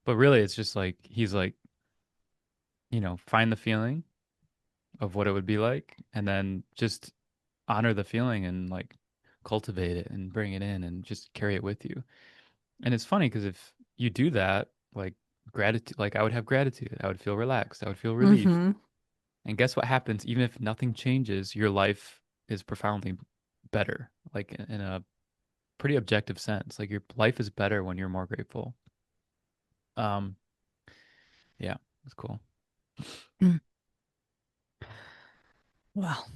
but really it's just like he's like, find the feeling of what it would be like and then just honor the feeling and like cultivate it and bring it in and just carry it with you. And it's funny because if you do that, like gratitude, like I would have gratitude, I would feel relaxed, I would feel relief. Hmm. And guess what happens? Even if nothing changes, your life is profoundly better, like in a pretty objective sense. Like your life is better when you're more grateful. Um, yeah, it's cool. Mm. Well,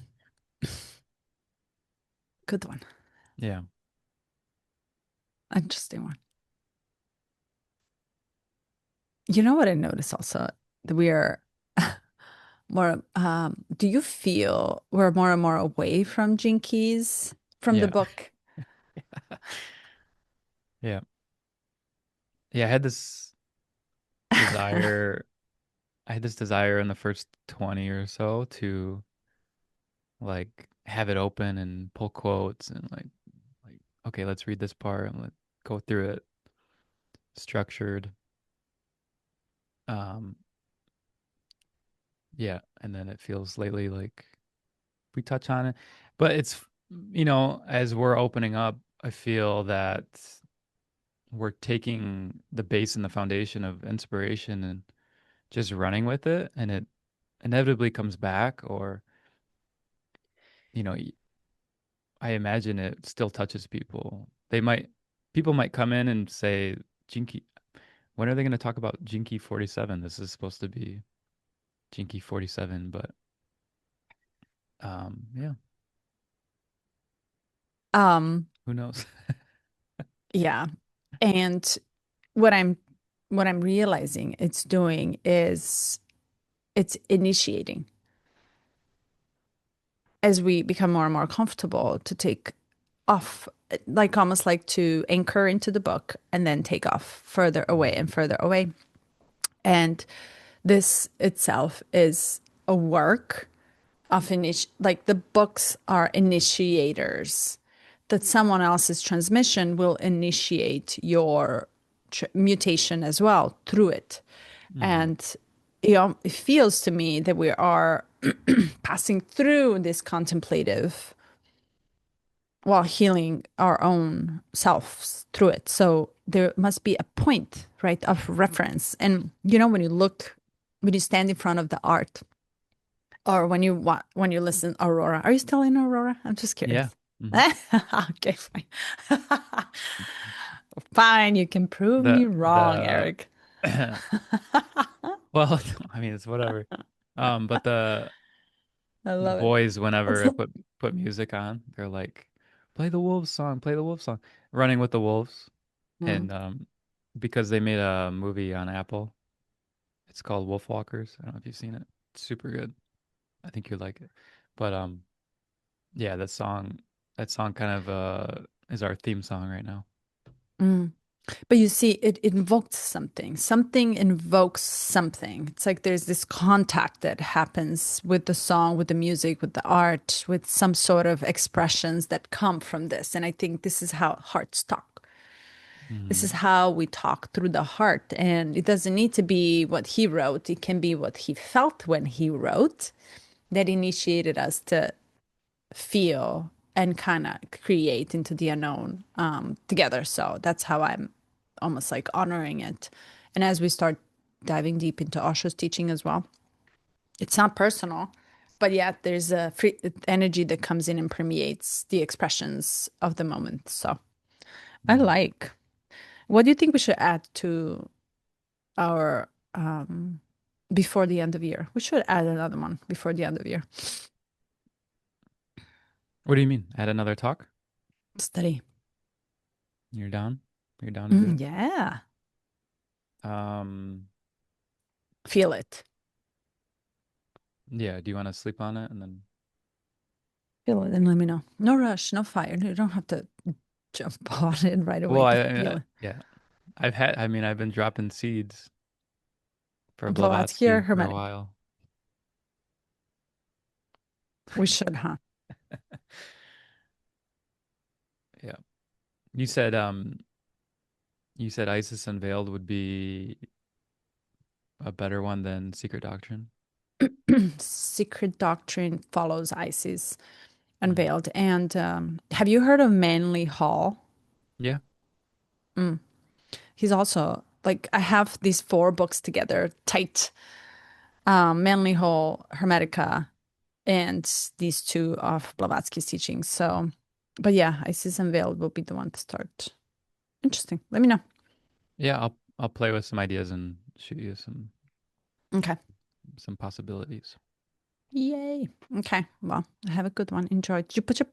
good one. Yeah, Interesting one. You know what I noticed also? That we are more, do you feel we're more and more away from Jinkies from the yeah, book? yeah, yeah. Desire. I had this desire in the first 20 or so to like have it open and pull quotes and like okay, let's read this part and let go through it structured. Um, yeah, and then it feels lately like we touch on it, but it's as we're opening up, I feel that we're taking the base and the foundation of inspiration and just running with it, and it inevitably comes back, or you know, I imagine it still touches people. People might come in and say, Jinky, when are they going to talk about Jinky 47? This is supposed to be Jinky 47, but yeah, Um, who knows? yeah. And what I'm what I'm realizing it's doing is it's initiating as we become more and more comfortable to take off, like almost like to anchor into the book and then take off further away and Mhm. further away. And this itself is a work of like the books are initiators, that someone else's transmission will initiate your mutation as well through it. Mhm. And it feels to me that we are passing through this contemplative while healing our own selves through it. So there must be a point, right, of reference. And when you stand in front of the art, or when you listen Aurora. Are you still in Aurora? I'm just Yeah. curious. Hmm. Okay, fine. Fine, you can prove me wrong, The Eric. well, I mean it's whatever. But I the love it. boys, It's whenever I like, put music on, they're like, "Play the Wolves song, play the Wolves song." Running with the Wolves, mm, and because they made a movie on Apple, it's called Wolf Walkers. I don't know if you've seen it. It's super good. I think you'd like it. But yeah, that song kind of is our theme song right now. mm. But you see, it invokes something. Something invokes something. It's like there's this contact that happens with the song, with the music, with the art, with some sort of expressions that come from this. And I think this is how hearts talk. This is Mm, how we talk through the heart. And it doesn't need to be what he wrote, it can be what he felt when he wrote that initiated us to feel and kind of create into the unknown together. So that's how I'm almost like honoring it. And as we start diving deep into Osho's teaching as well, it's not personal, but yet there's a free energy that comes in and permeates the expressions of the moment. So I mm. like. What do you think we should add to our before the end of year? We should add another one before the end of year. What do you mean? Add another talk? Study. You're down? You're down to do it? Yeah. Um, Feel it. yeah. Do you want to sleep on it and then? Feel it and let me know. No rush, no fire. You don't have to jump on it right Well, away. Just feel it. yeah. I mean, I've been dropping seeds for Blavatsky or Blavatsky for a Hermetic? while. We should, huh? Yeah. You said you said Isis Unveiled would be a better one than Secret Doctrine. Secret Doctrine follows Isis Mm. Unveiled. And have you heard of Manly Hall? Yeah. He's also like, I have these four books together, tight. Manly Hall, Hermetica, and these two of Blavatsky's teachings. So, but yeah, Isis Unveiled will be the one to start. Interesting. Let me know. Yeah, I'll play with some ideas and shoot you Okay. some possibilities. Yay. Okay. Well, have a good one. Enjoy. Did you put your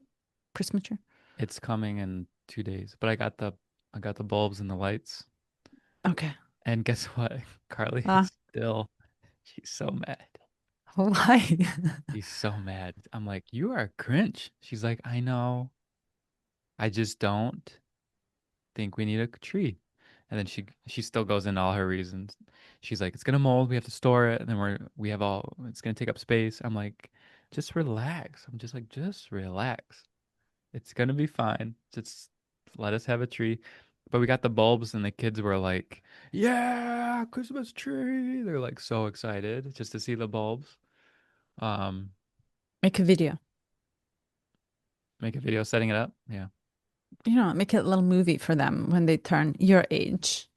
Christmas tree? It's coming in 2 days, but I got the bulbs and the lights. Okay. And guess what? Carly Uh, is still she's so mad. why? She's so mad. I'm like, you are cringe. She's like, I know. I just don't think we need a tree. And then she still goes into all her reasons. She's like, it's gonna mold. We have to store it, and then we have all. It's gonna take up space. I'm like, just relax. I'm just like, just relax. It's gonna be fine. Just let us have a tree. But we got the bulbs, and the kids were like, yeah, Christmas tree. They're like so excited just to see the bulbs. Um, Make a video. make a video setting it up. Yeah, Make a little movie for them when they turn your age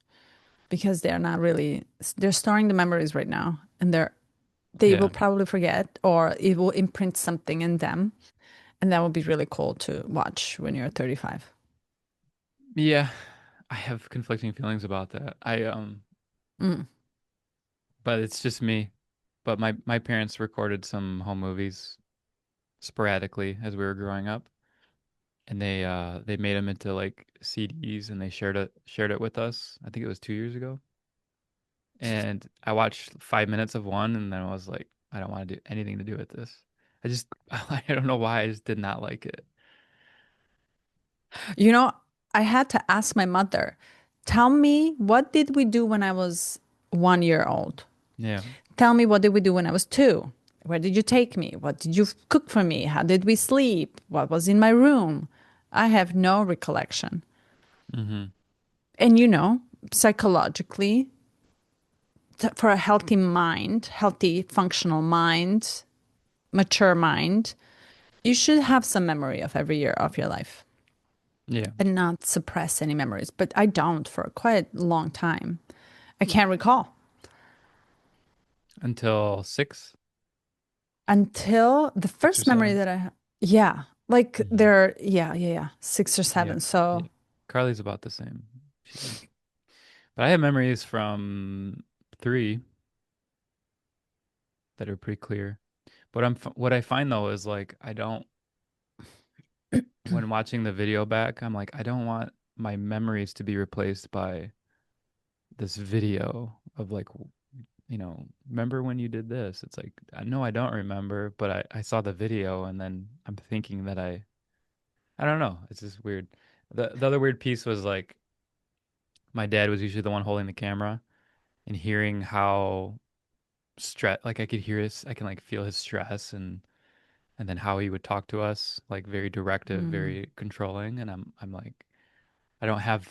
because they're not really, they're storing the memories right now and they will yeah, probably forget or it will imprint something in them. And that would be really cool to watch when you're 35. yeah. I have conflicting feelings about that. Mm. But it's just me. But my parents recorded some home movies sporadically as we were growing up, and they made them into like CDs, and they shared it with us. I think it was 2 years ago. And I watched 5 minutes of one, and then I was like, I don't want to do anything to do with this. I just I don't know why I just did not like it. You know, I had to ask my mother, tell me, what did we do when I was 1 year old? Yeah. Tell me, what did we do when I was two? Where did you take me? What did you cook for me? How did we sleep? What was in my room? I have no recollection. Mm-hmm. And psychologically, for a healthy mind, healthy, functional mind, mature mind, you should have some memory of every year of your life Yeah. and not suppress any memories. But I don't for quite a long time. I can't recall Until six, until the six or first memory seven. that yeah, like Mm-hmm. yeah, yeah, yeah, six or Yeah. seven. Yeah. So, Carly's about the same. She's like, but I have memories from three that are pretty clear. But what I find though is like I don't when watching the video back, I'm like I don't want my memories to be replaced by this video of like remember when you did this? It's like I know I don't remember, but I saw the video and then I'm thinking that I don't know. It's just weird. The other weird piece was like my dad was usually the one holding the camera and hearing how stress like I could hear his I can like feel his stress and then how he would talk to us, like very directive, mm, very controlling. And I'm like, I don't have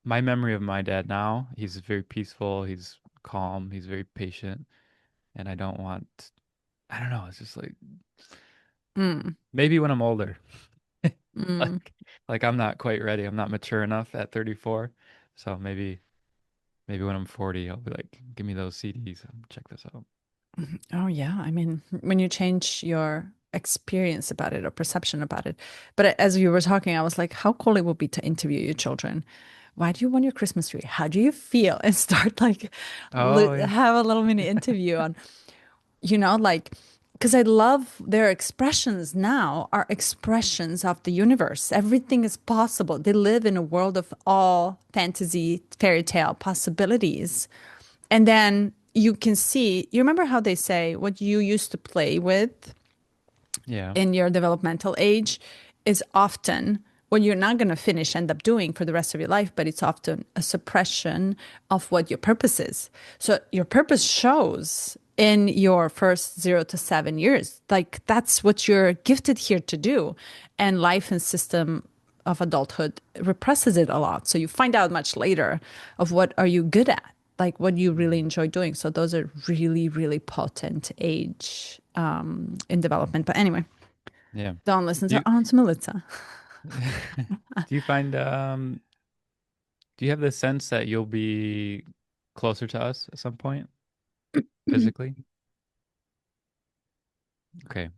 my memory of my dad now. He's very peaceful, he's calm, he's very patient, and I don't want I don't know, it's just like mm, maybe when I'm older. mm. Like like I'm not quite ready. I'm not mature enough at 34. So maybe when I'm 40, I'll be like, give me those CDs. Check this out. Oh, yeah. I mean, when you change your experience about it or perception about it. But as you were talking, I was like, how cool it would be to interview your children. Why do you want your Christmas tree? How do you feel? And start like, Oh yeah. have a little mini interview on, like, because I love their expressions now are expressions of the universe. Everything is possible. They live in a world of all fantasy, fairy tale possibilities. And then you can see, you remember how they say what you used to play with Yeah. in your developmental age is often what you're not going to finish, end up doing for the rest of your life, but it's often a suppression of what your purpose is. So your purpose shows in your first 0 to 7 years. Like that's what you're gifted here to do. And life and system of adulthood represses it a lot. So you find out much later of what are you good at, like what you really Mhm. enjoy doing. So those are really, really potent age in development. But anyway, Yeah. don't listen Do to you Aunt Melissa. do you find do you have the sense that you'll be closer to us at some point physically? Okay.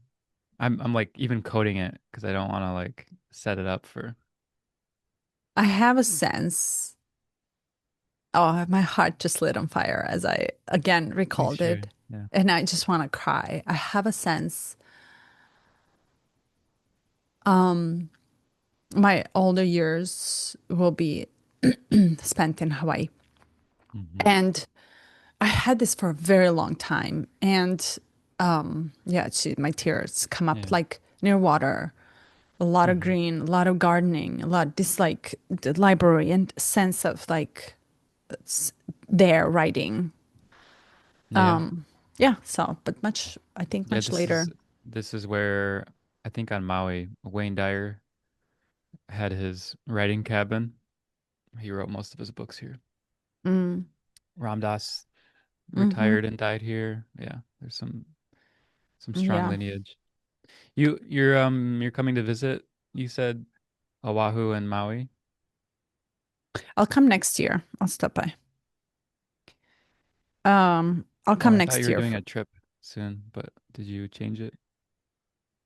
I'm like even coding it because I don't want to like set it up for. I have a sense. Oh, my heart just lit on fire as I again Please recalled share. it. Yeah. And I just want to cry. I have a sense. Um, my older years will be spent in Hawaii. Hmm. And I had this for a very long time. And yeah, my tears come up Yeah. like near water, a lot of Hmm. green, a lot of gardening, a lot this like the library and sense of like there writing. Yeah. Yeah, so but much I think Yeah. much later. This is where I think on Maui, Wayne Dyer had his writing cabin. He wrote most of his books here. Mm, Ram Dass hmm. retired and died here. Yeah. There's some strong Yeah. lineage. You're coming to visit, you said Oahu and Maui. I'll come next year. I'll stop by. I'll Oh, come I thought you next were year doing for a trip soon, but did you change it?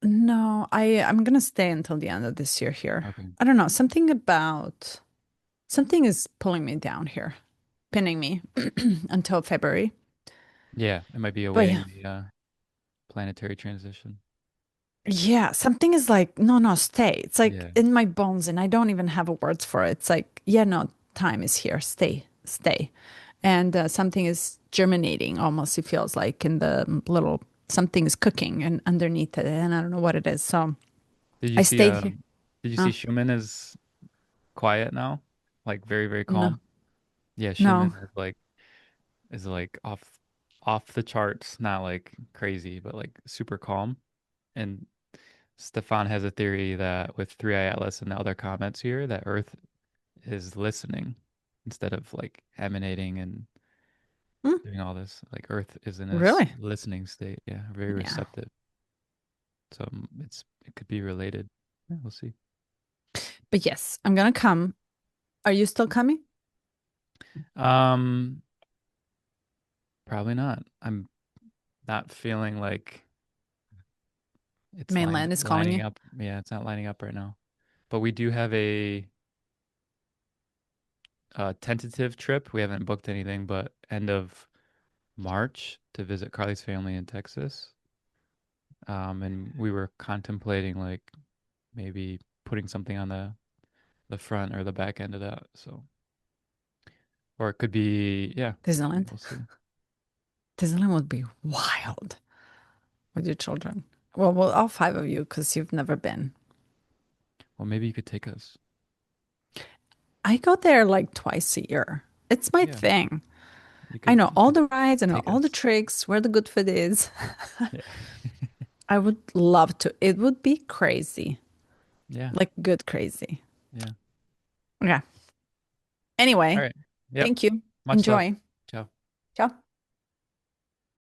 no, I'm gonna stay until the end of this year here. Okay. I don't know, something is pulling me down here, pinning me until February. Yeah, it might be But yeah, awaiting the planetary transition. yeah, something is like, no, no, stay. It's like Yeah. in my bones, and I don't even have a words for it. It's like, yeah, no, time is here. Stay, stay. And something is germinating almost, it feels like in the little something is cooking and underneath it, and I don't know what it is. So Did you I see stayed here. did you see Huh? Schumann is quiet now? Like very, very No, calm? Yeah, no. Schumann is like off the charts, not like crazy, but like super calm. And Stefan has a theory that with 3i Atlas and the other comments here, that Earth is listening instead of like emanating and Hmm, doing all this. Like Earth is in a really? listening state. Yeah, very Yeah. receptive. So it could be related. Yeah, we'll see. But yes, I'm gonna come. Are you still coming? Um, Probably not. I'm not feeling like it's Mainland is calling lining you. up. Yeah, it's not lining up right now. But we do have a tentative trip. We haven't booked anything, but end of March to visit Carly's family in Texas. And we were contemplating like maybe putting something on the front or the back end of that. So, or it could be, yeah, Disneyland. we'll see. Disneyland would be wild with your children. Well, all five of you, because you've never been. Well, maybe you could take us. I go there like twice a year. It's my Yeah, thing. I know you all could the rides, I know take all the us. tricks, where the good food is. Yeah. I would love to. It would be crazy, Yeah. like good crazy. Yeah. Okay. All Anyway, right. Yep. thank you. Much love. Enjoy. Ciao. Ciao.